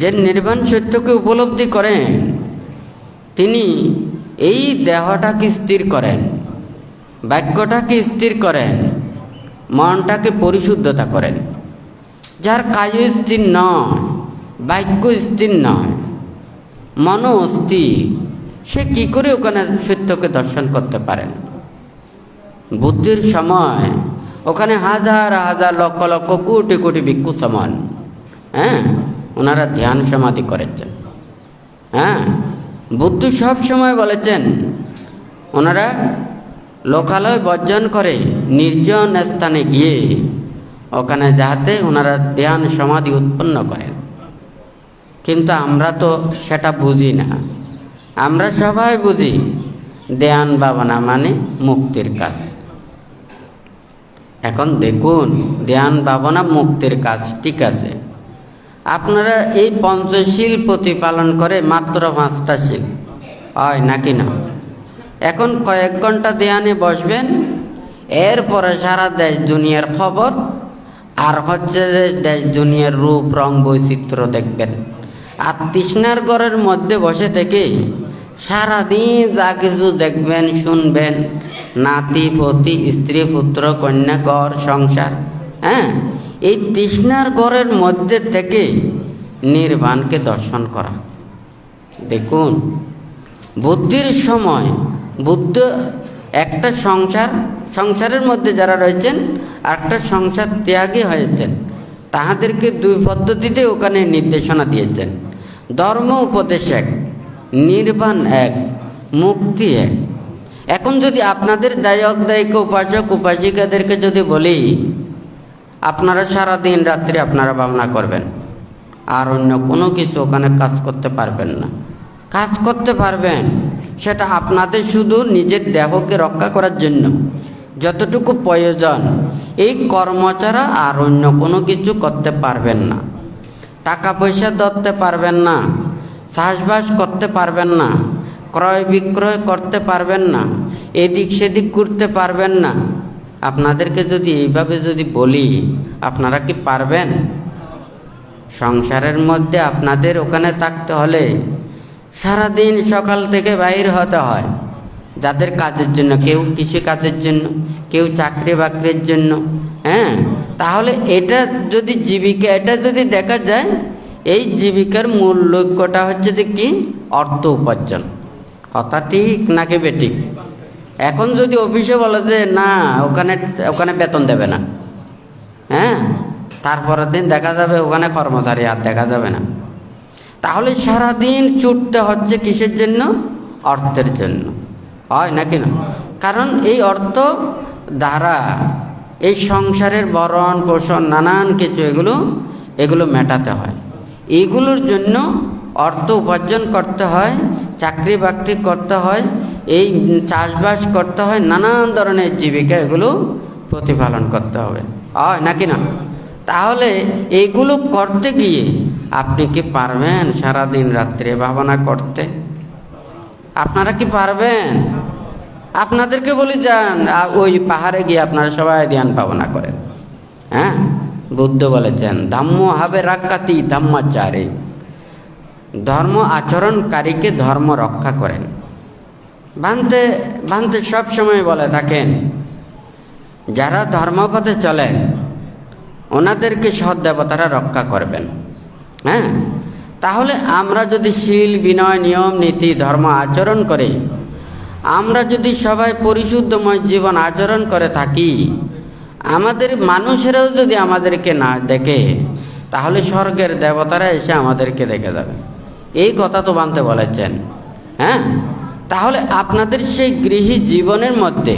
যে নির্বাণ সত্যকে উপলব্ধি করেন, তিনি এই দেহটাকে স্থির করেন, বাক্যটাকে স্থির করেন, মনটাকে পরিশুদ্ধতা করেন। যার কাজ স্থির নয়, বাক্য স্থির নয়, মন অস্থির, সে কি করে ওখানে সত্যকে দর্শন করতে পারেন? বুদ্ধির সময় ওখানে হাজার হাজার লক্ষ লক্ষ কোটি কোটি ভিক্ষু সমান, ওনারা ধ্যান সমাধি করেছেন। বুদ্ধ সব সময় বলেছেন ওনারা লোকালয় বর্জন করে নির্জন স্থানে গিয়ে ওখানে যাতে ওনারা ধ্যান সমাধি উৎপন্ন করেন। কিন্তু আমরা তো সেটা বুঝি না। আমরা সবাই বুঝি ধ্যান ভাবনা মানে মুক্তির কাজ। এখন দেখুন, ধ্যান ভাবনা মুক্তির কাজ ঠিক আছে, আপনারা এই পঞ্চশীল প্রতিপালন করে মাত্র 5টা শীল হয় নাকি না? এখন কয়েক ঘন্টা ধ্যানে বসবেন, এরপরে সারা দেশ দুনিয়ার খবর আর হচ্ছে দেশ দুনিয়ার রূপ রং বৈচিত্র্য দেখবেন। আর তৃষ্ণার ঘরের মধ্যে বসে থেকে সারাদিন যা কিছু দেখবেন, শুনবেন, নাতি পতি, স্ত্রী পুত্র কন্যা, ঘর সংসার, এই তৃষ্ণার ঘরের মধ্যে থেকে নির্বাণকে দর্শন করা। দেখুন, বুদ্ধির সময় বুদ্ধ একটা সংসারের মধ্যে যারা রয়েছেন একটা সংসার ত্যাগী হয়েছেন, তাহাদেরকে 2 পদ্ধতিতে ওখানে নির্দেশনা দিয়েছেন। ধর্ম উপদেশ এক, নির্বাণ এক, মুক্তি এক। এখন যদি আপনাদের দায়ক উপাসক উপাসিকাদেরকে যদি বলি আপনারা সারাদিন রাত্রি আপনারা ভাবনা করবেন, আর অন্য কোনো কিছু ওখানে কাজ করতে পারবেন না। কাজ করতে পারবেন সেটা আপনাদের শুধু নিজের দেহকে রক্ষা করার জন্য যতটুকু প্রয়োজন, এই কর্ম ছাড়া আর অন্য কোনো কিছু করতে পারবেন না। টাকা পয়সা ধরতে পারবেন না, চাষবাস করতে পারবেন না, ক্রয় বিক্রয় করতে পারবেন না, এদিক সেদিক করতে পারবেন না। আপনাদেরকে যদি এইভাবে যদি বলি, আপনারা কি পারবেন? সংসারের মধ্যে আপনাদের ওখানে থাকতে হলে সারাদিন সকাল থেকে বাইর হতে হয়, যাদের কাজের জন্য, কেউ কৃষি কাজের জন্য, কেউ চাকরি বাকরির জন্য। হ্যাঁ, তাহলে এটা যদি জীবিকা, এটা যদি দেখা যায়, এই জীবিকার মূল লক্ষ্যটা হচ্ছে যে কি? অর্থ উপার্জন। কথা ঠিক নাকি বেঠিক? এখন যদি অফিসে বলে যে না, ওখানে বেতন দেবে না, হ্যাঁ, তারপরের দিন দেখা যাবে ওখানে কর্মচারী আর দেখা যাবে না। তাহলে সারাদিন ছুটতে হচ্ছে কিসের জন্য? অর্থের জন্য, হয় নাকি না? কারণ এই অর্থ দ্বারা এই সংসারের ভরণ পোষণ নানান কিছু এগুলো মেটাতে হয়। এইগুলোর জন্য অর্থ উপার্জন করতে হয়, চাকরি বাকরি করতে হয়, এই চাষবাস করতে হয়, নানান ধরনের জীবিকা এগুলো প্রতিপালন করতে হবে, হয় নাকি না? তাহলে এইগুলো করতে গিয়ে আপনি কি পারবেন সারাদিন রাত্রে ভাবনা করতে? আপনারা কি পারবেন? আপনাদেরকে বলি, যান ওই পাহাড়ে গিয়ে আপনারা সবাই ধ্যান ভাবনা করেন। হ্যাঁ, বুদ্ধ বলেছেন ধম্ম হবে রাক্ষাতি ধম্মাচারে, ধর্ম আচরণকারীকে ধর্ম রক্ষা করেন। ভান্তে সবসময় বলে থাকেন, যারা ধর্মপথে চলেন ওনাদেরকে সৎ দেবতারা রক্ষা করবেন। হ্যাঁ, তাহলে আমরা যদি শীল বিনয় নিয়ম নীতি ধর্ম আচরণ করে, আমরা যদি সবাই পরিশুদ্ধময় জীবন আচরণ করে থাকি, আমাদের মানুষেরাও যদি আমাদেরকে না দেখে, তাহলে স্বর্গের দেবতারা এসে আমাদেরকে দেখে যাবে। এই কথা তো বানতে বলেছেন। হ্যাঁ, তাহলে আপনাদের সেই গৃহী জীবনের মধ্যে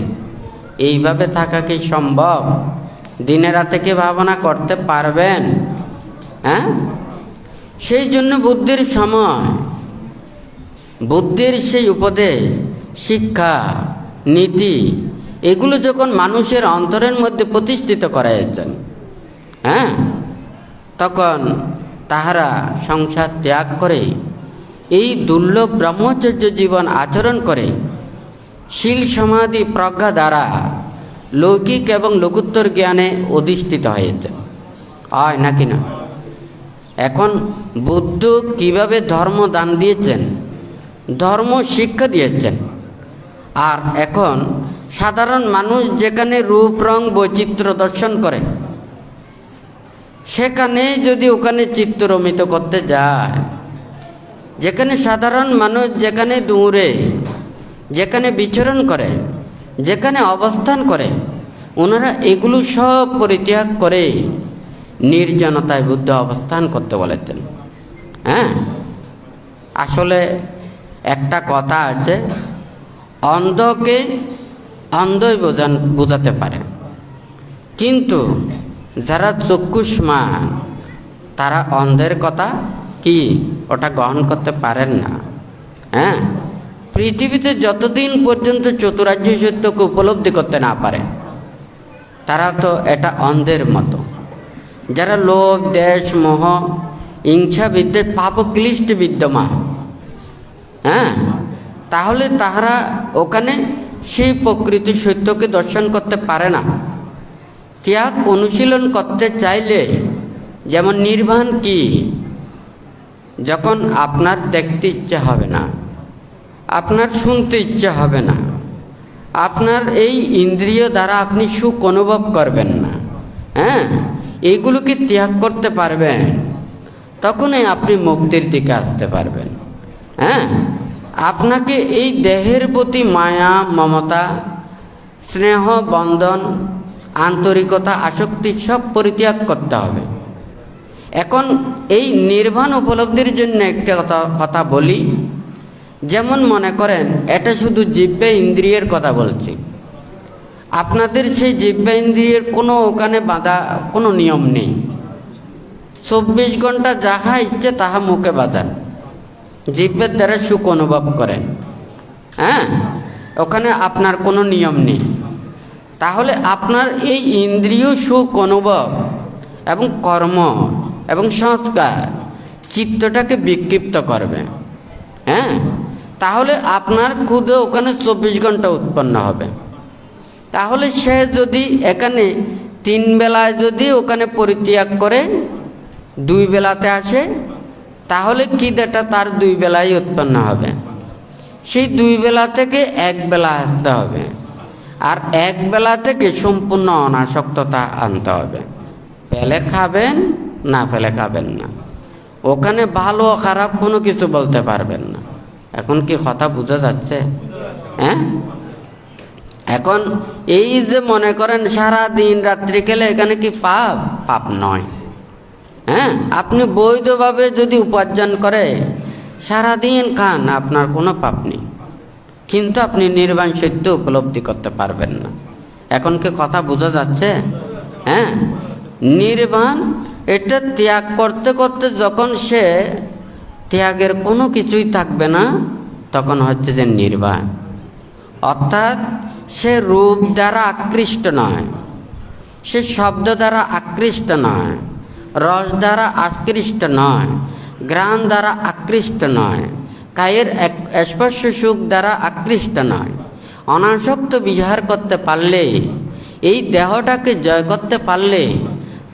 এইভাবে থাকা কি সম্ভব? দিনে রাতে কি ভাবনা করতে পারবেন? হ্যাঁ, সেই জন্য বুদ্ধির সময়, বুদ্ধির সেই উপদেশ, শিক্ষা, নীতি, এগুলো যখন মানুষের অন্তরের মধ্যে প্রতিষ্ঠিত করা যাচ্ছেন, হ্যাঁ, তখন তাহারা সংসার ত্যাগ করে এই দুর্লভ ব্রহ্মচর্য জীবন আচরণ করে শীল সমাধি প্রজ্ঞা দ্বারা লৌকিক এবং লোকোত্তর জ্ঞানে অধিষ্ঠিত হয়েছে, হয় নাকি না? এখন বুদ্ধ কিভাবে ধর্ম দান দিয়েছেন, ধর্ম শিক্ষা দিয়েছেন। আর এখন সাধারণ মানুষ যেখানে রূপ রং বৈচিত্র্য দর্শন করে, সেখানে যদি ওখানে চিত্ত রমিত করতে যায়, যেখানে সাধারণ মানুষ যেখানে দূরে, যেখানে বিচরণ করে, যেখানে অবস্থান করে, ওনারা এগুলো সব পরিত্যাগ করে নির্জনতায় বুদ্ধ অবস্থান করতে বলেছেন। হ্যাঁ, আসলে একটা কথা আছে, অন্ধকে অন্ধই বোঝাতে পারে, কিন্তু যারা চক্ষুষ্মান তারা অন্ধের কথা কি ওটা গ্রহণ করতে পারেন না। হ্যাঁ, পৃথিবীতে যতদিন পর্যন্ত চতুরার্য সত্যকে উপলব্ধি করতে না পারে, তারা তো এটা অন্ধের মতো। যারা লোভ, দেশ, মোহ, হিংসা, বিদ্বেষ, পাপক্লিষ্ট বিদ্যমান, হ্যাঁ, তাহলে তাহারা ওখানে সেই প্রকৃতি সত্যকে দর্শন করতে পারে না। ত্যাগ অনুশীলন করতে চাইলে, যেমন নির্বাণ কি, যখন আপনার দেখতে ইচ্ছা হবে না, আপনার শুনতে ইচ্ছা হবে না, আপনার এই ইন্দ্রিয় দ্বারা আপনি সুখ অনুভব করবেন না, হ্যাঁ, এইগুলোকে ত্যাগ করতে পারবেন, তখনই আপনি মুক্তির দিকে আসতে পারবেন। হ্যাঁ, আপনাকে এই দেহের প্রতি মায়া, মমতা, স্নেহ, বন্ধন, আন্তরিকতা, আসক্তি সব পরিত্যাগ করতে হবে। এখন এই নির্বাণ উপলব্ধির জন্য একটা কথা বলি, যেমন মনে করেন এটা শুধু জিহ্বা ইন্দ্রিয়ের কথা বলছি, আপনাদের সেই জিহ্বা ইন্দ্রিয়ের কোনো ওখানে বাধা, কোনো নিয়ম নেই। 24 ঘন্টা যাহা ইচ্ছে তাহা মুখে বাজান, জিহ্বার দ্বারা সুখ অনুভব করেন। হ্যাঁ, ওখানে আপনার কোনো নিয়ম নেই। তাহলে আপনার এই ইন্দ্রিয় সুখ অনুভব এবং কর্ম এবং সংস্কার চিত্তটাকে বিক্ষিপ্ত করবে। হ্যাঁ, তাহলে আপনার ক্ষুধা ওখানে 24 ঘন্টা উৎপন্ন হবে। তাহলে সে যদি এখানে 3 বেলায় যদি ওখানে পরিত্যাগ করে 2 বেলাতে আসে, তাহলে খিদেটা তার 2 বেলায় উৎপন্ন হবে। সেই 2 বেলা থেকে 1 বেলা আসতে হবে, আর 1 বেলা থেকে সম্পূর্ণ অনাসক্ততা আনতে হবে। পেলে খাবেন, না পেলে খাবেন না। ওখানে ভালো খারাপ কোনো কিছু বলতে পারবেন না। এখন কি কথা বোঝা যাচ্ছে? হ্যাঁ, এখন এই যে মনে করেন সারা দিন রাত্রি খেলে এখানে কি পাপ? পাপ নয়। হ্যাঁ, আপনি বৈধভাবে যদি উপার্জন করে সারাদিন খান, আপনার কোনো পাপ নেই, কিন্তু আপনি নির্বাণ সত্য উপলব্ধি করতে পারবেন না। এখন কি কথা বোঝা যাচ্ছে? হ্যাঁ, নির্বাণ এটা ত্যাগ করতে করতে যখন সে ত্যাগের কোনো কিছুই থাকবে না, তখন হচ্ছে যে নির্বাণ। অর্থাৎ সে রূপ দ্বারা আকৃষ্ট নয়, সে শব্দ দ্বারা আকৃষ্ট নয়, রস দ্বারা আকৃষ্ট নয়, ঘ্রাণ দ্বারা আকৃষ্ট নয়, কায়ের স্পর্শ সুখ দ্বারা আকৃষ্ট নয়। অনাসক্ত বিহার করতে পারলে, এই দেহটাকে জয় করতে পারলে,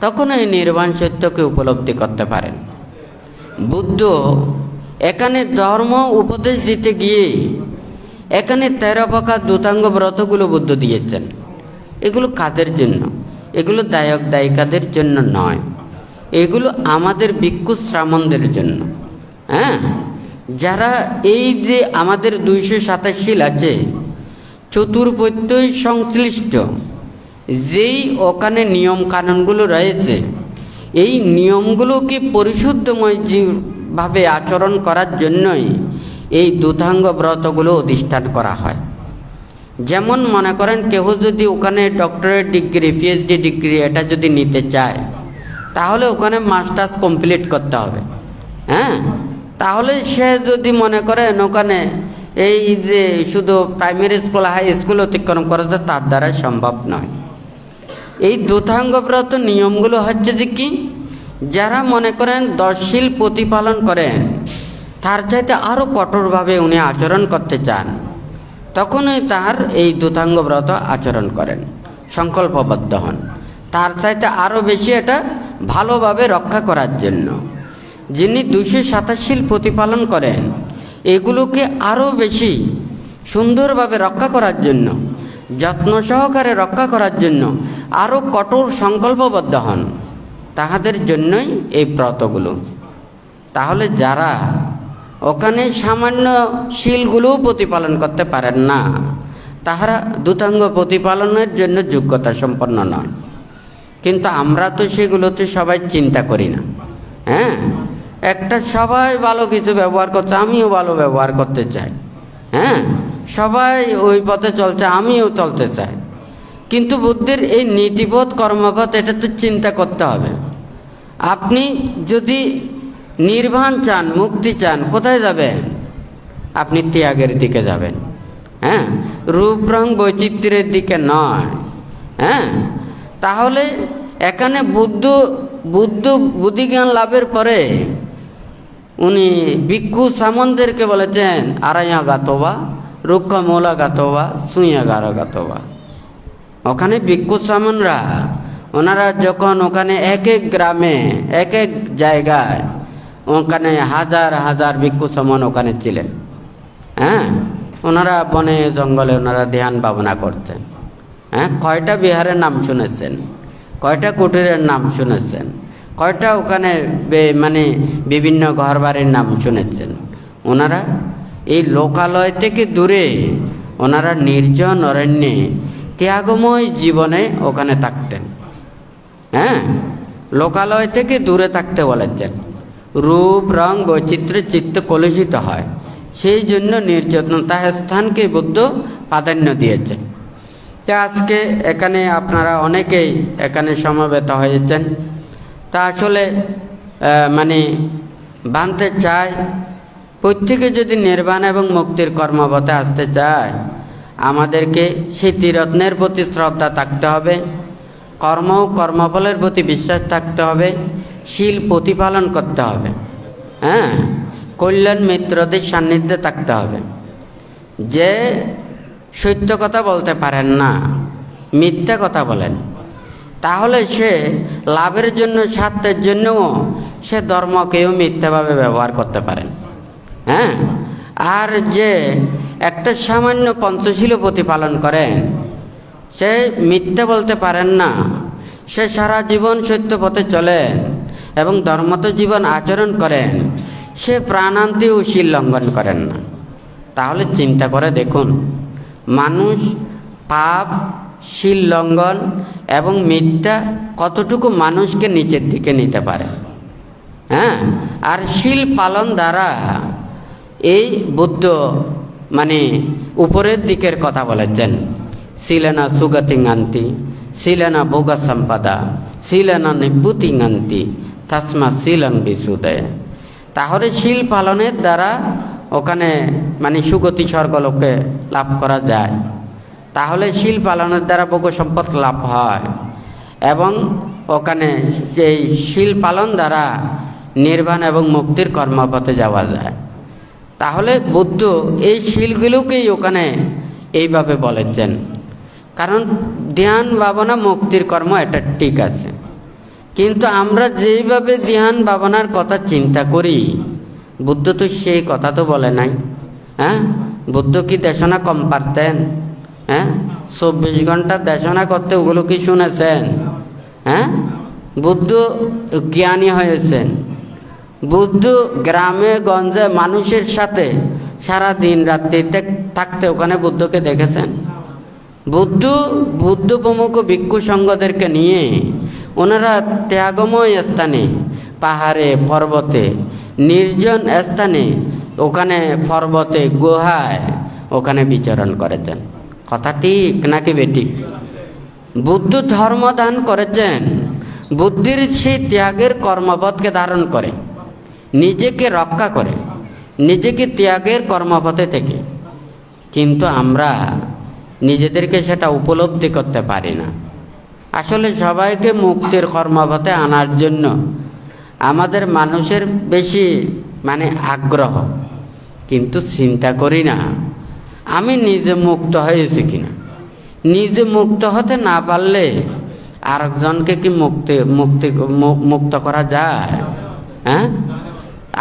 তখন এই নির্বাণ সত্যকে উপলব্ধি করতে পারেন। বুদ্ধ এখানে ধর্ম উপদেশ দিতে গিয়ে এখানে 13 প্রকার দূতাঙ্গ ব্রতগুলো বুদ্ধ দিয়েছেন। এগুলো কাদের জন্য? এগুলো দায়ক দায়িকাদের জন্য নয়, এগুলো আমাদের ভিক্ষু শ্রামণদের জন্য। হ্যাঁ, যারা এই যে আমাদের 227 শীল আছে, চতুর্পত্যই সংশ্লিষ্ট যেই ওখানে নিয়ম কানুনগুলো রয়েছে, এই নিয়মগুলোকে পরিশুদ্ধময় ভাবে আচরণ করার জন্যই এই দূতাঙ্গ ব্রতগুলো অধিষ্ঠান করা হয়। যেমন মনে করেন কেউ যদি ওখানে ডক্টরেট ডিগ্রি, পিএইচডি ডিগ্রি এটা যদি নিতে চায়, তাহলে ওখানে মাস্টার্স কমপ্লিট করতে হবে। হ্যাঁ, তাহলে সে যদি মনে করেন ওখানে এই যে শুধু প্রাইমারি স্কুল, হাই স্কুল অতিক্রম করেছে, তার দ্বারা সম্ভব নয়। এই দূতাঙ্গ ব্রত নিয়মগুলো হচ্ছে যে কি, যারা মনে করেন 10 শীল প্রতিপালন করেন, তার চাইতে আরও কঠোরভাবে উনি আচরণ করতে চান, তখনই তার এই দূতাঙ্গ ব্রত আচরণ করেন, সংকল্পবদ্ধ হন তার চাইতে আরও বেশি এটা ভালোভাবে রক্ষা করার জন্য। যিনি 227 শীল প্রতিপালন করেন, এগুলোকে আরও বেশি সুন্দরভাবে রক্ষা করার জন্য, যত্ন সহকারে রক্ষা করার জন্য আরও কঠোর সংকল্পবদ্ধ হন, তাহাদের জন্যই এই ব্রতগুলো। তাহলে যারা ওখানে সামান্য শীলগুলোও প্রতিপালন করতে পারেন না, তাহারা দূতাঙ্গ প্রতিপালনের জন্য যোগ্যতা সম্পন্ন নয়। কিন্তু আমরা তো সেগুলোতে সবাই চিন্তা করি না। হ্যাঁ, একটা সবাই ভালো কিছু ব্যবহার করছে, আমিও ভালো ব্যবহার করতে চাই। হ্যাঁ, সবাই ওই পথে চলছে, আমিও চলতে চাই। কিন্তু বুদ্ধির এই নীতিবোধ, কর্মপথ, এটা তো চিন্তা করতে হবে। আপনি যদি নির্বাণ চান, মুক্তি চান, কোথায় যাবেন? আপনি ত্যাগের দিকে যাবেন। হ্যাঁ, রূপ রং বৈচিত্র্যের দিকে নয়। হ্যাঁ, তাহলে এখানে বুদ্ধ বুদ্ধিজ্ঞান লাভের পরে উনি ভিক্ষু সামনদেরকে বলেছেন, আড়াইয়া গাতোবা, রুক্ষ মৌলা গাতোবা, সুইয়া গারো গাতোবা। ওখানে ভিক্ষু সামনরা, ওনারা যখন ওখানে এক এক গ্রামে, এক এক জায়গায়, ওখানে হাজার হাজার ভিক্ষু সামন ওখানে ছিলেন। হ্যাঁ, ওনারা বনে জঙ্গলে ওনারা ধ্যান ভাবনা করতেন। হ্যাঁ, কয়টা বিহারের নাম শুনেছেন? কয়টা কুটিরের নাম শুনেছেন? কয়টা ওখানে মানে বিভিন্ন ঘর বাড়ির নাম শুনেছেন? ওনারা এই লোকালয় থেকে দূরে, ওনারা নির্জন অরণ্যে ত্যাগময় জীবনে ওখানে থাকতেন। হ্যাঁ, লোকালয় থেকে দূরে থাকতে বলেছেন। রূপ রং বৈচিত্র্য চিত্ত কলুষিত হয়, সেই জন্য নির্জনতা স্থানকে বুদ্ধ প্রাধান্য দিয়েছেন। তা আজকে এখানে আপনারা অনেকেই এখানে সমবেত হয়েছেন। তা আসলে মানে বানতে চায়, প্রত্যেকে যদি নির্বাণ এবং মুক্তির কর্মপথে আসতে চায়, আমাদেরকে সেই ত্রিরত্নের প্রতি শ্রদ্ধা থাকতে হবে, কর্ম ও কর্মফলের প্রতি বিশ্বাস থাকতে হবে, শীল প্রতিপালন করতে হবে। হ্যাঁ, কল্যাণ মিত্রদের সান্নিধ্যে থাকতে হবে। যে সত্য কথা বলতে পারেন না, মিথ্যা কথা বলেন, তাহলে সে লাভের জন্য, স্বার্থের জন্যও সে ধর্মকেও মিথ্যাভাবে ব্যবহার করতে পারেন। হ্যাঁ, আর যে একটা সামান্য পঞ্চশীল প্রতিপালন করেন, সে মিথ্যা বলতে পারেন না, সে সারা জীবন সত্য পথে চলেন এবং ধর্মত জীবন আচরণ করেন, সে প্রাণান্তেও শীল লঙ্ঘন করেন না। তাহলে চিন্তা করে দেখুন, মানুষ পাপ, শীল লঙ্ঘন এবং মিথ্যা কতটুকু মানুষকে নিচের দিকে নিতে পারে। হ্যাঁ, আর শীল পালন দ্বারা এই বুদ্ধ উপরের দিকের কথা বলেছেন। শিলেনা সুগতিঙান্তি, শিলেনা ভোগ সম্পদা, শিলেনা নিভূতিঙান্তি, তসমা শিলং বিশুদয়। তাহলে শীল পালনের দ্বারা ওখানে সুগতি স্বর্গলোকে লাভ করা যায়। তাহলে শীল পালনের দ্বারা ভোগ সম্পদ লাভ হয় এবং ওখানে এই শীল পালন দ্বারা নির্বাণ এবং মুক্তির কর্মপথে যাওয়া যায়। তাহলে বুদ্ধ এই শীলগুলোকেই ওখানে এইভাবে বলেছেন। কারণ ধ্যান ভাবনা মুক্তির কর্ম এটা ঠিক আছে, কিন্তু আমরা যেইভাবে ধ্যান ভাবনার কথা চিন্তা করি, বুদ্ধ তো সেই কথা তো বলে নাই। হ্যাঁ, বুদ্ধ কি দেশনা কম পারতেন? হ্যাঁ, 24 ঘন্টা দেশনা করতে ওগুলো কি শুনেছেন? হ্যাঁ, বুদ্ধ জ্ঞানী হয়েছেন। বুদ্ধ গ্রামে গঞ্জে মানুষের সাথে সারা দিন রাত্রিতে থাকতে ওখানে বুদ্ধকে দেখেছেন। বুদ্ধ প্রমুখ ভিক্ষু সঙ্গদেরকে নিয়ে ওনারা ত্যাগময় স্থানে, পাহাড়ে, পর্বতে, নির্জন স্থানে, ওখানে পর্বতে, গুহায় ওখানে বিচরণ করেছেন। কথা ঠিক নাকি বেঠিক? বুদ্ধ ধর্মদান করেছেন বুদ্ধির সেই ত্যাগের কর্মপথকে ধারণ করে, নিজেকে রক্ষা করে, নিজেকে ত্যাগের কর্মপথে থেকে। কিন্তু আমরা নিজেদেরকে সেটা উপলব্ধি করতে পারি না। আসলে সবাইকে মুক্তির কর্মপথে আনার জন্য আমাদের মানুষের বেশি আগ্রহ, কিন্তু চিন্তা করি না আমি নিজে মুক্ত হয়েছি কিনা। নিজে মুক্ত হতে না পারলে আরেকজনকে কি মুক্ত করা যায়? হ্যাঁ,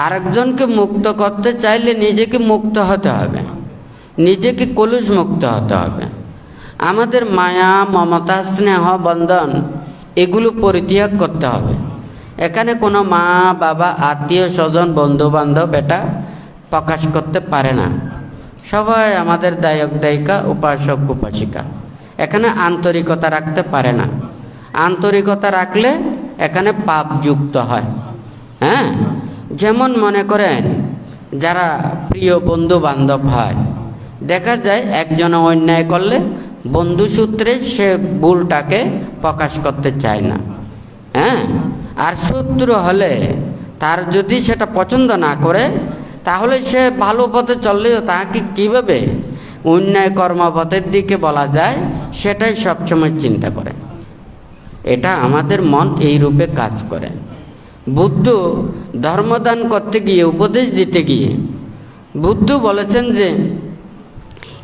আরেকজনকে মুক্ত করতে চাইলে নিজেকে মুক্ত হতে হবে, নিজেকে কলুষ মুক্ত হতে হবে। আমাদের মায়া, মমতা, স্নেহ, বন্ধন এগুলো পরিত্যাগ করতে হবে। এখানে কোনো মা, বাবা, আত্মীয় স্বজন, বন্ধু বান্ধব এটা প্রকাশ করতে পারে না। সবাই আমাদের দায়ক দায়িকা, উপাসক উপাসিকা। এখানে আন্তরিকতা রাখতে পারে না। আন্তরিকতা রাখলে এখানে পাপ যুক্ত হয়। হ্যাঁ, যেমন মনে করেন যারা প্রিয় বন্ধু বান্ধব হয়, দেখা যায় একজনে অন্যায় করলে বন্ধু সূত্রে সে ভুলটাকে প্রকাশ করতে চায় না। হ্যাঁ, আর শত্রু হলে তার যদি সেটা পছন্দ না করে, তাহলে সে ভালো পথে চললেও তাকে কীভাবে অন্যায় কর্মপথের দিকে বলা যায় সেটাই সবসময় চিন্তা করে। এটা আমাদের মন এই রূপে কাজ করে। বুদ্ধ ধর্মদান করতে গিয়ে, উপদেশ দিতে গিয়ে বুদ্ধ বলেছেন যে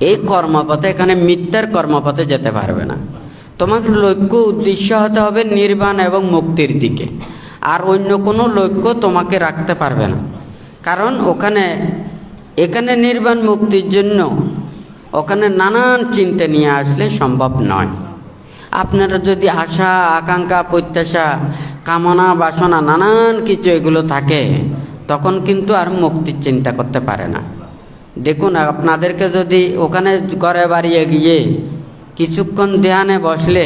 এই কর্মপথে, এখানে মিথ্যার কর্মপথে যেতে পারবে না। তোমাকে লক্ষ্য উদ্দেশ্য হতে হবে নির্বাণ এবং মুক্তির দিকে, আর অন্য কোনো লক্ষ্য তোমাকে রাখতে পারবে না। কারণ এখানে নির্বাণ মুক্তির জন্য ওখানে নানান চিন্তা নিয়ে আসলে সম্ভব নয়। আপনারা যদি আশা, আকাঙ্ক্ষা, প্রত্যাশা, কামনা, বাসনা নানান কিছু এগুলো থাকে, তখন কিন্তু আর মুক্তির চিন্তা করতে পারে না। দেখুন, আপনাদেরকে যদি ওখানে ঘরে বাড়িয়ে গিয়ে কিছুক্ষণ ধ্যানে বসলে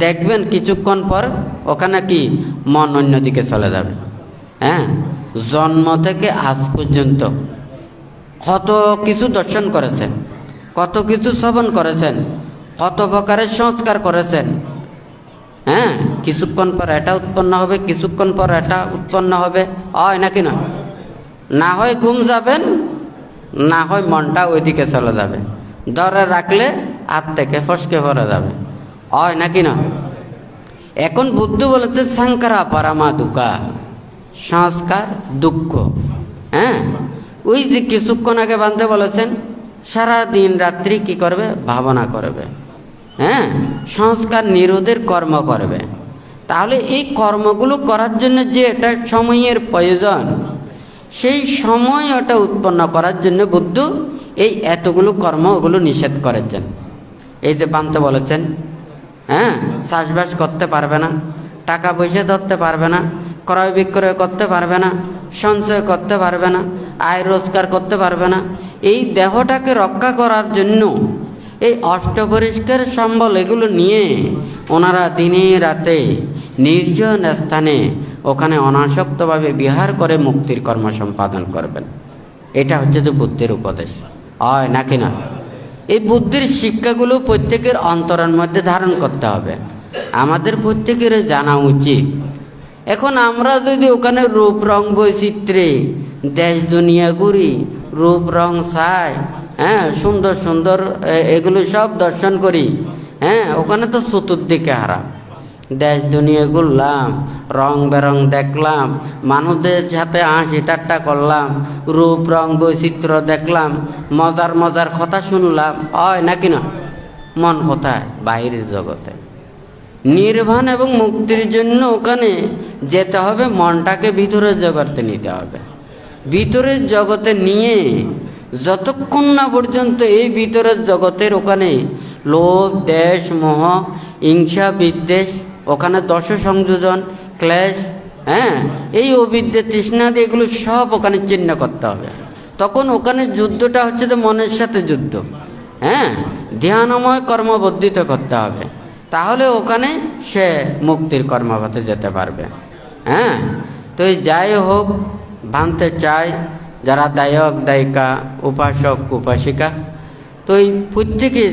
দেখবেন কিছুক্ষণ পর ওখানে কি মন অন্যদিকে চলে যাবে। হ্যাঁ, জন্ম থেকে আজ পর্যন্ত কত কিছু দর্শন করেছেন, কত কিছু শ্রবণ করেছেন, কত প্রকারের সংস্কার করেছেন। হ্যাঁ, কিছুক্ষণ পর এটা উৎপন্ন হবে, কিছুক্ষণ পর এটা উৎপন্ন হবে, হয় নাকি না? না হয় ঘুম যাবেন, না হয় মনটা ওইদিকে চলে যাবে, ধরে রাখলে হাত থেকে ফসকে পড়ে যাবে, হয় নাকি না? এখন বুদ্ধ বলেছে সাংকারা পারামা দুঃখা, সংস্কার দুঃখ। হ্যাঁ, ওই যে কিছুক্ষণ আগে বানতে বলেছেন সারা দিন রাত্রি কি করবে? ভাবনা করবে। হ্যাঁ, সংস্কার নিরোধের কর্ম করবে। তাহলে এই কর্মগুলো করার জন্য যে এটা সময়ের প্রয়োজন, সেই সময় ওটা উৎপন্ন করার জন্য বুদ্ধ এই এতগুলো কর্ম ওগুলো নিষেধ করেছেন। এই যে বানতে বলেছেন, হ্যাঁ, চাষবাস করতে পারবে না, টাকা পয়সা ধরতে পারবে না, ক্রয় বিক্রয় করতে পারবে না, সঞ্চয় করতে পারবে না, আয় রোজগার করতে পারবে না। এই দেহটাকে রক্ষা করার জন্য এই অষ্টপরিষ্কার সম্বল এগুলো নিয়ে ওনারা দিনে রাতে নির্জন স্থানে ওখানে অনাসক্তভাবে বিহার করে মুক্তির কর্ম সম্পাদন করবেন। এটা হচ্ছে যে বুদ্ধের উপদেশ, হয় নাকি না? এই বুদ্ধির শিক্ষাগুলো প্রত্যেকের অন্তরের মধ্যে ধারণ করতে হবে, আমাদের প্রত্যেকের জানা উচিত। এখন আমরা যদি ওখানে রূপ রং বৈচিত্র্যে দেশ দুনিয়া ঘুরি, রূপ রং চাই, হ্যাঁ, সুন্দর সুন্দর এগুলো সব দর্শন করি, হ্যাঁ, ওখানে তো চতুর্দিকে হারা। দেশ দুনিয়া ঘুরলাম, রং বেরং দেখলাম, মানুষদের সাথে হাসি ঠাট্টা করলাম, রূপ রং বৈচিত্র্য দেখলাম, মজার মজার কথা শুনলাম, হয় নাকি না? মন কোথায়? বাইরের জগতে। নির্বাণ এবং মুক্তির জন্য ওখানে যেতে হবে, মনটাকে ভিতরের জগতে নিতে হবে। ভিতরের জগতে নিয়ে যতক্ষণ না পর্যন্ত এই ভিতরের জগতের ওখানে লোভ, দেশ, মোহ, হিংসা, বিদ্বেষ, ওখানে দশ সংযোজন, ক্লেশ, হ্যাঁ, এই অবিদ্যা, তৃষ্ণাদি এগুলো সব ওখানে চিহ্ন করতে হবে। তখন ওখানে যুদ্ধটা হচ্ছে যে মনের সাথে যুদ্ধ। হ্যাঁ, ধ্যানময় কর্মবর্ধিত করতে হবে, তাহলে ওখানে সে মুক্তির কর্মপথে যেতে পারবে। হ্যাঁ, তো যাই হোক, ভাঙতে চাই যারা দায়ক দায়িকা, উপাসক উপাসিকা, তো এই প্রত্যেকে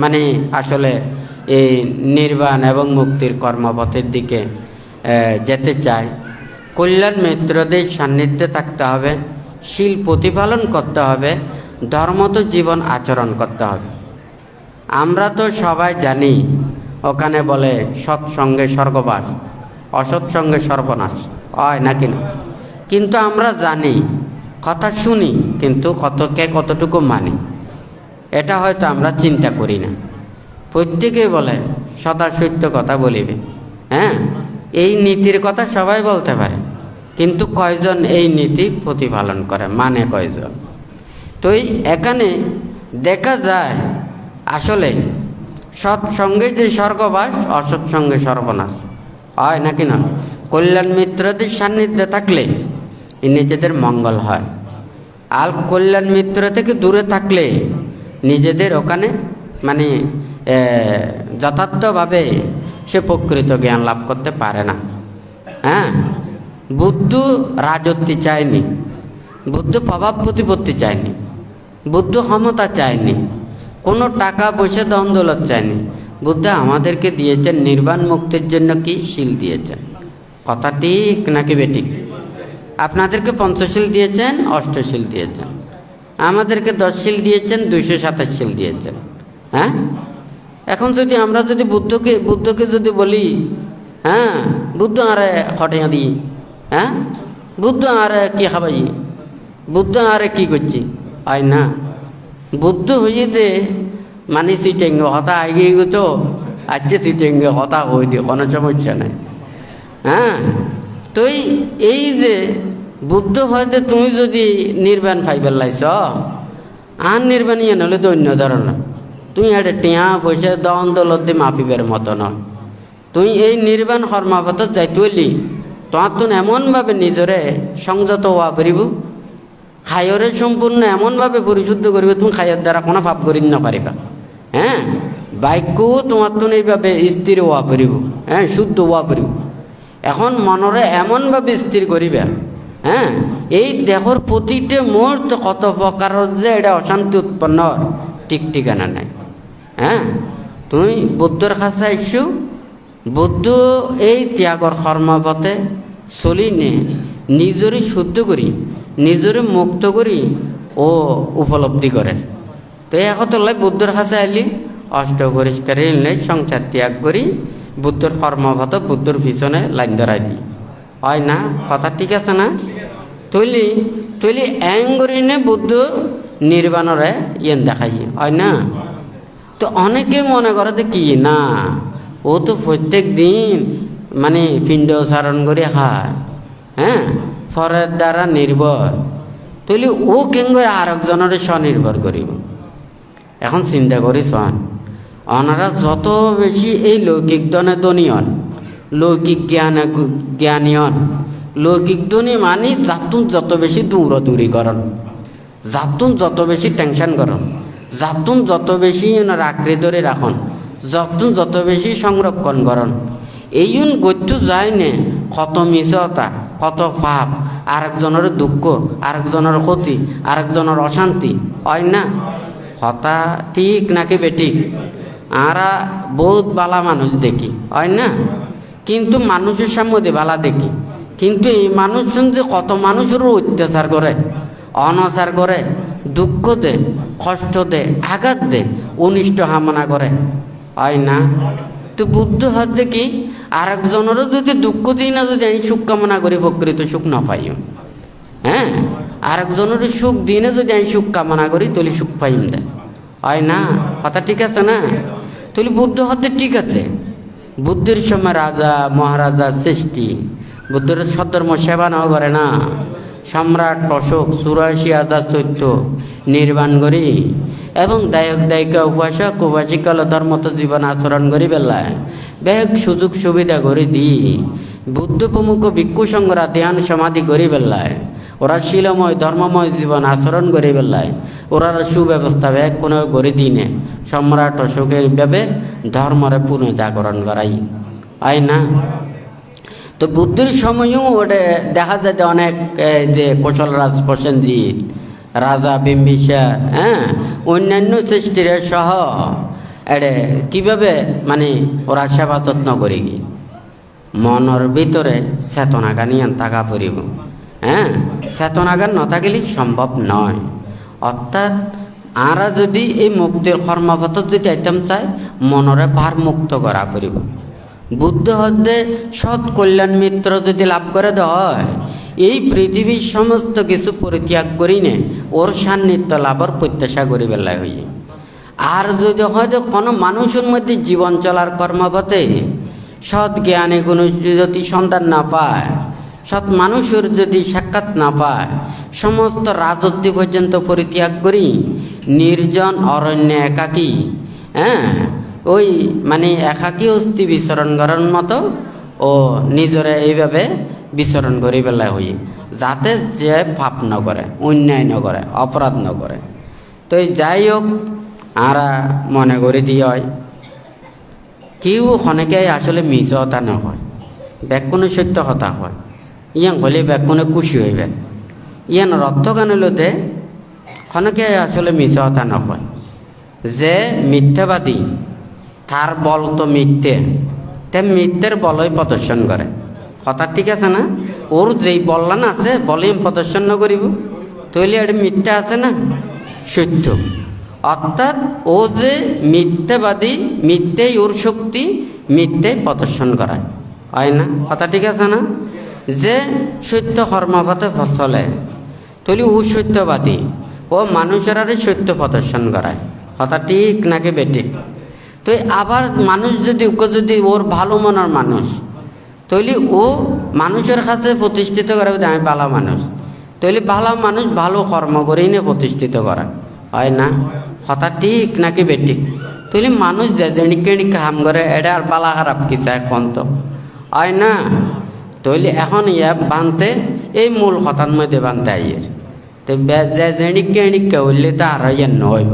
মানে আসলে এই নির্বাণ এবং মুক্তির কর্মপথের দিকে যেতে চায়। কল্যাণ মিত্রদের সান্নিধ্যে থাকতে হবে, শীল প্রতিপালন করতে হবে, ধর্মত জীবন আচরণ করতে হবে। আমরা তো সবাই জানি ওখানে বলে সৎসঙ্গে স্বর্গবাস, অসৎসঙ্গে সর্বনাশ, হয় নাকি না? কিন্তু আমরা জানি, কথা শুনি, কিন্তু কতটুকু মানি এটা হয়তো আমরা চিন্তা করি না। প্রত্যেকেই বলে সদা সত্য কথা বলিবে। হ্যাঁ, এই নীতির কথা সবাই বলতে পারে, কিন্তু কয়জন এই নীতি প্রতিপালন করে, মানে কয়জন? তো এখানে দেখা যায় আসলে সৎসঙ্গে যে স্বর্গবাস, অসৎসঙ্গে সর্বনাশ, হয় নাকি না? কল্যাণ মিত্রদের সান্নিধ্যে থাকলে নিজেদের মঙ্গল হয়, আর কল্যাণ মিত্র থেকে দূরে থাকলে নিজেদের ওখানে মানে যথার্থভাবে সে প্রকৃত জ্ঞান লাভ করতে পারে না। হ্যাঁ, বুদ্ধ রাজত্ব চায়নি, বুদ্ধ প্রভাব প্রতিপত্তি চায়নি, বুদ্ধ ক্ষমতা চায়নি, কোনো টাকা পয়সা ধন দৌলত চায়নি। বুদ্ধ আমাদেরকে দিয়েছেন নির্বাণ মুক্তির জন্য কি? শীল দিয়েছেন। কথা ঠিক নাকি বেঠিক? আপনাদেরকে পঞ্চশীল দিয়েছেন, অষ্টশীল দিয়েছেন, আমাদেরকে 10 শীল দিয়েছেন, 227 শীল দিয়েছেন। হ্যাঁ, এখন যদি আমরা যদি বুদ্ধকে যদি বলি, হ্যাঁ, বুদ্ধ আরে হটিয়া দিই, হ্যাঁ, বুদ্ধ আরে কি খাবাই, বুদ্ধ আরে কি করছি, হয় না? বুদ্ধ হয়ে দে মানে সিটেঙ্গে হতা আগে তো আজকে সিটেঙ্গে হতা হয়ে দিয়ে কোনো সমস্যা নাই। হ্যাঁ, তো এই যে বুদ্ধ হয়তো তুমি যদি নির্বাণ ফাইবার লাইছ, আর নির্বাণ ইয়ে নলে তো অন্য ধরনের, তুমি একটা টিয়া পয়সা দন দলত দিয়ে মাপিবার মতো নয়। তুই এই নির্বাণ কর্মপথ যাইতে হইলি তোমার তো এমনভাবে নিজরে সংযত হওয়া পারিব, খায়রে সম্পূর্ণ এমনভাবে পরিশুদ্ধ করিবে তুমি খায়ের দ্বারা কোনো পাপ করি নপারিবা। হ্যাঁ, বাক্যও তোমার তো এইভাবে স্থির হওয়া পারিব, হ্যাঁ, শুদ্ধ হওয়া পারিব। এখন মনরে এমনভাবে স্থির করিবে, হ্যাঁ, এই দেহর প্রতিটা মুহূর্ত কত প্রকারের যে এটা অশান্তি উৎপন্ন ঠিক ঠিকানা নাই। হ্যাঁ, তুমি বুদ্ধর কাছে আইসো, বুদ্ধ এই ত্যাগর কর্মপথে চলি নে নিজরে শুদ্ধ করি, নিজরে মুক্ত করি ও উপলব্ধি করে। তো এখন লাই বুদ্ধর কাছে আইলি অষ্ট পরিষ্কার নেই, সংসার ত্যাগ করি বুদ্ধর কর্মপথ বুদ্ধর পিছনে লাইন ধরাই দিই, হয় না? কথা ঠিক আছে না? তৈলি তৈলি অ্যাঙ্গরিনে বুদ্ধ নির্বাণরে ইয়েন দেখাই, হয় না? তো অনেকে মনে করে যে কি না, ও তো প্রত্যেক দিন মানে পিণ্ড চারণ করে খায়, হ্যাঁ, ফরের দ্বারা নির্ভর, তৈলি ও কেন করে আরেকজনের স্বনির্ভর করিব? এখন চিন্তা করি শোন, ওনারা যত বেশি এই লৌকিক ধনে ধনী হন, লৌকিক জ্ঞানী হন, লৌকিক ধনী মানে যাতুন যত বেশি দৌড়াদৌড়ি করন, যাতুন যত বেশি টেনশন করন, যাতুন যত বেশি আঁকড়ে ধরে রাখন, যতুন যত বেশি সংরক্ষণ করন, এইন গত্যু যায় নে কত মিশতা, কত পাপ, আরেকজনের দুঃখ, আরেকজনের ক্ষতি, আরেকজনের অশান্তি, হয় না? কথা ঠিক নাকি বেঠিক? আরা বহুত বালা মানুষ দেখি, হয় না? কিন্তু মানুষের সামনে বালা দেখি, কিন্তু এই মানুষ যে কত মানুষেরও অত্যাচার করে, অনাচার করে, দুঃখ দে, কষ্ট দে, আঘাত দে, অনিষ্ট কামনা করে, হয় না? তো বুদ্ধ হতে কি আরেকজনেরও যদি দুঃখ দিই না, যদি আমি সুখ কামনা করি প্রকৃত সুখ না পাইম, হ্যাঁ, আরেকজনের সুখ দিনে যদি আমি সুখ কামনা করি তাহলে সুখ পাইম দেয়, হয় না? কথা ঠিক আছে না? তাহলে বুদ্ধ হতে ঠিক আছে। বুদ্ধের সময় রাজা মহারাজার সৃষ্টি, বুদ্ধের সদ্ধর্ম সেবা নাও করে না, সম্রাট অশোক 84,000 চৈত্য নির্বাণ করি এবং দায়ক দায়িকা উপাসক উপাসিকাল ধর্মত জীবন আচরণ করি বেলায় বেগ সুযোগ সুবিধা করে দি বুদ্ধ প্রমুখ ভিক্ষু সংঘরা ধ্যান সমাধি করি বেলায় ওরা শিলময় ধর্মময় জীবন আচরণ করি বেলায় ওরা সুব্যবস্থা ব্যাগ পুনঃ করে দিনে সম্রাট অশোকের ভাবে ধর্মরে পুনঃজাগরণ করাই, হয় না? তো বুদ্ধের সময়ও ওটা দেখা যায় যে অনেক যে কৌশল রাজ প্রসেনজিৎ, রাজা বিম্বিসার, হ্যাঁ, অন্যান্য সৃষ্টিরা সহ এড়ে কীভাবে মানে ওরা সেবা যত্ন করি কি মনের ভিতরে চেতনাগান ইয়ান থাকা পড়িব, হ্যাঁ, চেতনাগান নথাকিলে সম্ভব নয়। অর্থাৎ আরা যদি এই মুক্তির কর্মপথ যদি আইতাম চাই মনরে ভার মুক্ত করা পড়িব। বুদ্ধ হতে সৎ কল্যাণ মিত্র যদি লাভ করে হয় এই পৃথিবীর সমস্ত কিছু পরিত্যাগ করি নে ওর সান্নিধ্য লাভর প্রত্যাশা করি বেলায় হই। আর যদি হয়তো কোনো মানুষের মধ্যে জীবন চলার কর্মপথে সৎ জ্ঞানে কোনো যদি সন্ধান না পায়, সৎ মানুষের যদি সাক্ষাৎ না পায়, সমস্ত রাজত্ব পর্যন্ত পরিত্যাগ করি নির্জন অরণ্যে একাকী, হ্যাঁ, ওই মানে একাকী অস্থি বিচরণ করার মতো ও নিজরে এইভাবে বিচরণ করি বেলায় হই, যাতে যে পাপ ন করে, অন্যায় ন করে, অপরাধ ন করে। তো যাই হোক আরা মনে করে দিয়ে হয় কেউ অনেকে আসলে মিছ হতা নহয়, ব্যাকুণে সত্য হতা হয়, ইয়াং হলে ব্যাকুণে খুশি হইবে, ইয়ান অর্থ গানলতে অনেকে আসলে মিছ হতা নহয়। যে মিথ্যাবাদী তার বল তো মিথ্যে, তে মিথ্যের বলই প্রদর্শন করে, কথা ঠিক আছে না? ওর যেই বললান আছে বলেই প্রদর্শন ন করিব, তৈলে এটা মিথ্যা আছে না সত্য। অর্থাৎ ও যে মিথ্যাবাদী, মিথ্যেই ওর শক্তি, মিথ্যেই প্রদর্শন করায়, হয় না? কথা ঠিক আছে না? যে সত্য কর্মপথে চলে তৈলে ও সত্যবাদী, ও মানুষের সত্য প্রদর্শন করায়, কথা ঠিক নাকি বেঠিক? তো আবার মানুষ যদি ওর ভালো মনের মানুষ তৈলে ও মানুষের কাছে প্রতিষ্ঠিত করে আমি ভালো মানুষ, তৈলে ভালো মানুষ ভালো কর্ম করেই নিয়ে প্রতিষ্ঠিত করা, হয় না? কথা ঠিক নাকি বেঠিক? তৈলে মানুষ যে যেনিকে কাম করে এটা আর বালা খারাপ কি চায় এখন তো, হয় না? তৈলে এখন ইয়া বানতে এই মূল কথার মধ্যে বানতে আইয়ের তো যে যেনিকে হইলে তো আর ইয়ার নহইব।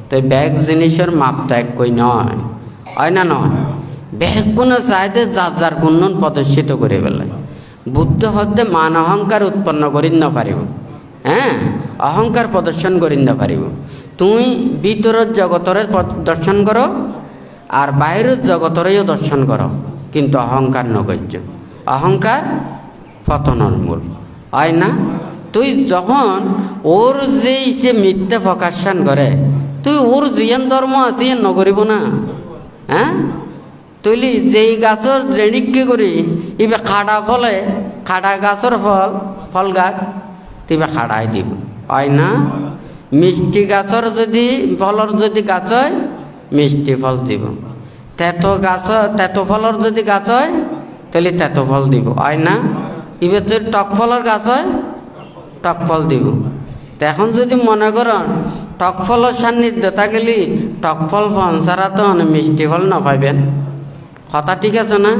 তো ব্যাগ জিনিসের মাপ তো একই নয়, হয় না? নয় ব্যাগ কোনো চাইতে যার যার গুণন প্রদর্শিত করে ফেলায়। বুদ্ধ হতে মান অহংকার উৎপন্ন করি না পারিব, হ্যাঁ, অহংকার প্রদর্শন করি না পারিব। তুমি ভিতরের জগতরে দর্শন করো আর বাইরের জগতরেও দর্শন করো, কিন্তু অহংকার নগর্য, অহংকার পতনের মূল, হয় না? তুই যখন ওর যে মিথ্যা প্রকাশন করে তুই ওর জিয়ান ধর্ম আছে নগরিব না, হ্যাঁ, তুলি যেই গাছর জেনিকে করি ইবে খাড়া ফলে খাড়া গাছর ফল গাছ তিবে খাড়াই দিব হয় না। মিষ্টি গাছর যদি ফলর যদি গাছ হয় মিষ্টি ফল দিব, তেতো ফলর যদি গাছ হয় তাহলে তেতো ফল দিব হয় না। এবার যদি টক ফলের গাছ হয় টক ফল দিব। তো এখন যদি মনে করেন টক ফলের সান্নিধ্য থাকলে টক ফল ছাড়া তো মিষ্টি ফল না পাইবেন, কথা ঠিক আছে না।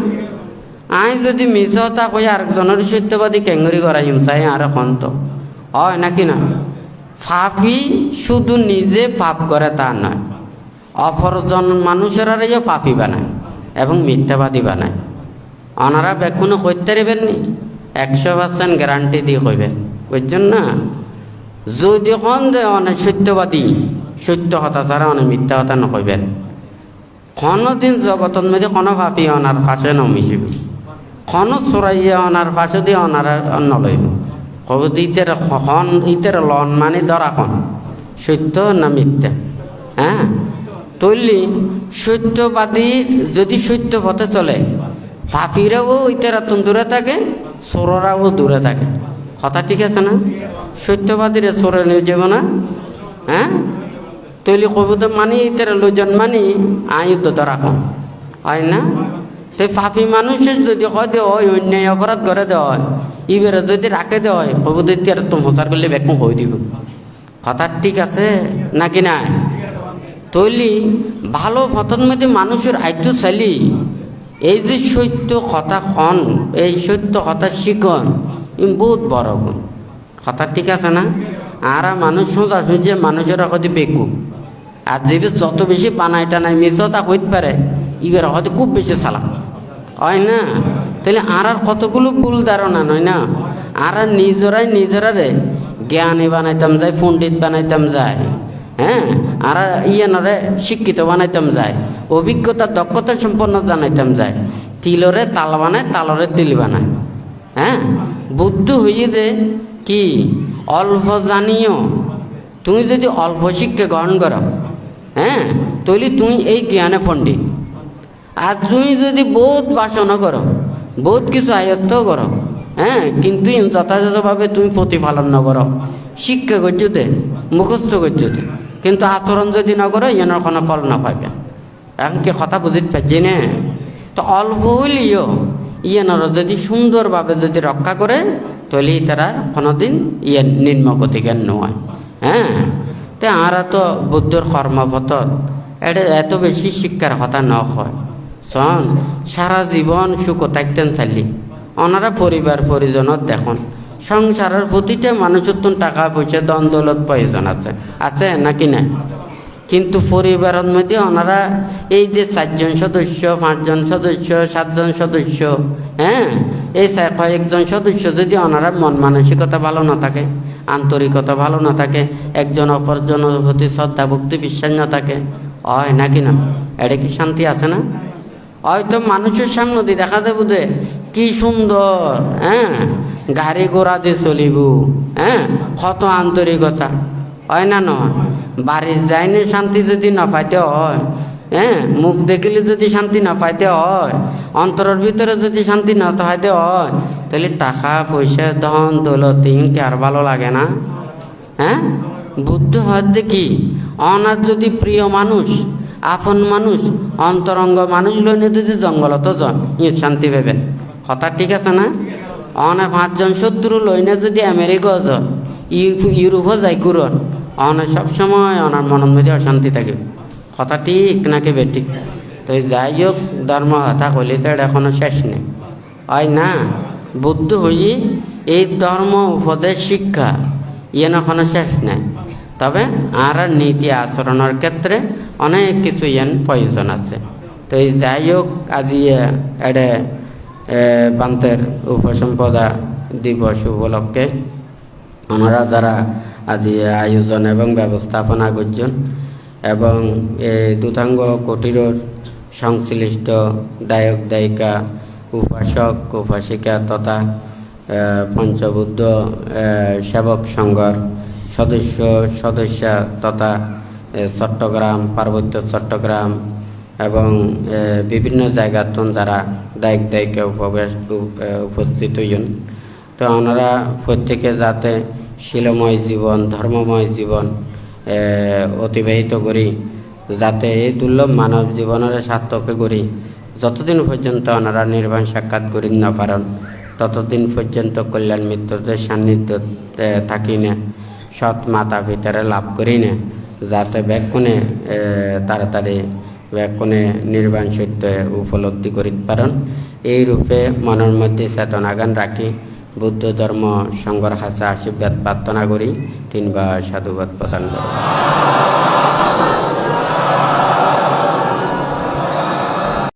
আই যদি মিছ হতা কই আরেকজনের সত্যবাদী কেঙ্গুরি করাইম চাই আর এখন তো হয় নাকি না। পাপি শুধু নিজে পাপ করে তা নয়, অপরজন মানুষেরা পাপি বানায় এবং মিথ্যাবাদী বানায়। ওনারা বেকুনো হইতে পারবেননি 100% গ্যারান্টি দিয়ে কইবেন, বুঝছেন না। যদি কন যে অনেক সত্যবাদী সত্য কথা ছাড়া অনেক মিথ্যা কথা নকইবেন, কোনোদিন জগতের মধ্যে কোনো পাপি ওনার পাশে নমিশিব, কোনো চোরাইয়া ওনার পাশে দিয়ে ওনারা নলইব। কব ইতের লন মানে ধরা কন সত্য না মিথ্যা। হ্যাঁ, তৈলি সত্যবাদী যদি সত্য পথে চলে পাপিরাও ইতেরা দূরে থাকে, চোররাও দূরে থাকে, কথা ঠিক আছে না। সত্যবাদীরা চোরে নিয়ে যাব না। হ্যাঁ, তৈলি কবিতা মানি ইতেরা লোকজন মানি আয়ুদ্ধ ধরা কম হয় না। তো পাপি মানুষের যদি হয় দে হয় অন্যায় অপরাধ করে দেওয়া হয়, ইবেরা যদি রাখে দেওয়া হয় কবিতা ইতিহার তো প্রচার করলে বেকম হয়ে দিব, কথা ঠিক আছে নাকি না। তৈলি ভালো পথের মধ্যে মানুষের আইত্য চালি এই যে সত্য কথা কন, এই সত্য কথা শিখন বহুত বড় গুণ, কথা ঠিক আছে না। আর মানুষ সোজা যে মানুষেরা হয়তো বেকু, আর যে যত বেশি বানাই টানাই মিশতা হইতে পারে ইবের হয়তো খুব বেশি চালাক হয় না। তাহলে আর কতগুলো ভুল ধারণা নয় না। আর নিজেরারে জ্ঞানী বানাইতাম যায়, পণ্ডিত বানাইতাম যায়। হ্যাঁ, আর ইয়ানরে শিক্ষিত বানাইতাম যায়, অভিজ্ঞতা দক্ষতা সম্পন্ন জানাইতাম যায়। তিলরে তাল বানায়, তালরে তিল বানায়। হ্যাঁ, বুদ্ধ হইয়ে দে কি অল্প জানিও, তুমি যদি অল্প শিক্ষা গ্রহণ করো, হ্যাঁ, তাহলে তুমি এই জ্ঞানে পণ্ডিত। আর তুমি যদি বহুত বাসনা করো, বহুত কিছু আয়ত্ত করো, হ্যাঁ, কিন্তু যথাযথভাবে তুমি প্রতিপালন না করো, শিক্ষা করছতে মুখস্থ করছতে, কিন্তু আচরণ যদি না করো এনার কোনো ফল না পাবে। এখন কি কথা বুঝতে পারছি না। তো অল্প হইলেও ইয়ানারা যদি সুন্দরভাবে যদি রক্ষা করে তাহলে তারা কোনোদিন নিম্নগতি জ্ঞান নয়। হ্যাঁ, তো আরা তো বুদ্ধর কর্মপথ এটা এত বেশি শিক্ষার কথা ন হয়। শোন, সারা জীবন সুখ থাকতেন চাইলি ওনারা পরিবার পরিজনত দেখুন, সংসারের প্রতিটা মানুষের তো টাকা পয়সা দন দৌলত প্রয়োজন আছে, আছে নাকি না। কিন্তু পরিবারের মধ্যে ওনারা এই যে 4 জন সদস্য, 5 জন সদস্য, 7 জন সদস্য, হ্যাঁ, এই কয়েকজন সদস্য যদি ওনারা মন মানসিকতা ভালো না থাকে, আন্তরিকতা ভালো না থাকে, একজন অপরজনের প্রতি শ্রদ্ধা ভক্তি বিশ্বাস না থাকে, হয় নাকি না। এটা কি শান্তি আছে না। হয়তো মানুষের সামনে দিয়ে দেখা যাবো যে কি সুন্দর, হ্যাঁ, গাড়ি ঘোড়া দিয়ে চলিব, হ্যাঁ, কত আন্তরিকতা, হয় না নয়। বাড়ির যাইনি শান্তি যদি না পাইতে হয়, হ্যাঁ, মুখ দেখিলে যদি শান্তি না পাইতে হয়, অন্তরের ভিতরে যদি শান্তি না পাইতে হয়, তাহলে টাকা পয়সা ধন দৌলত কি আর ভালো লাগে না। হ্যাঁ, বুদ্ধ হয় দেখি অনার যদি প্রিয় মানুষ, আপন মানুষ, অন্তরঙ্গ মানুষ লইনে যদি জঙ্গলত যান শান্তি পাবেন, কথা ঠিক আছে না। অনে 5 জন শত্রু লইনে যদি আমেরিকা যান, ইউরোপও যাই করুন, অনে সবসময় ওনার মনের মধ্যে অশান্তি থাকে, কথা ঠিক নাকি বেঠিক। তো যাই হোক, ধর্ম হতা হইলে তো এখনো শেষ নেই, হয় না। বুদ্ধ হই এই ধর্ম উপদেশ শিক্ষা ইয়ে এখনো শেষ নেই। তবে আর নীতি আচরণের ক্ষেত্রে অনেক কিছু ইয়ান প্রয়োজন আছে। তো এই যাই হোক, আজি এডে পান্তের উপসম্পদা দিবস উপলক্ষে ওনারা যারা আজি আয়োজন এবং ব্যবস্থাপনা করছেন এবং এই দুতাঙ্গ কুটিরের সংশ্লিষ্ট দায়ক দায়িকা, উপাসক উপাসিকা তথা পঞ্চবুদ্ধ সেবক সংঘর সদস্যা তথা চট্টগ্রাম, পার্বত্য চট্টগ্রাম এবং বিভিন্ন জায়গাতন যারা দায়িক দায়িকা উপস্থিত হইন, তো ওনারা প্রত্যেকে যাতে শিলময় জীবন, ধর্মময় জীবন অতিবাহিত করি, যাতে এই দুর্লভ মানব জীবনের সার্থকে করি, যতদিন পর্যন্ত ওনারা নির্বাণ সাক্ষাৎ করি না পারেন ততদিন পর্যন্ত কল্যাণ মিত্রদের সান্নিধ্য থাকি না, সৎ মাতা পিতারে লাভ করি না, যাতে ব্যাকুণে তাড়াতাড়ি ব্যাকুণে নির্বাণ সত্য উপলব্ধি করিতে পারেন। এই রূপে মনের মধ্যে চেতনাগান রাখি বুদ্ধ ধর্ম সংঘর কাছে আশীর্বাদ প্রার্থনা করি, 3বার সাধুবাদ প্রদান করি।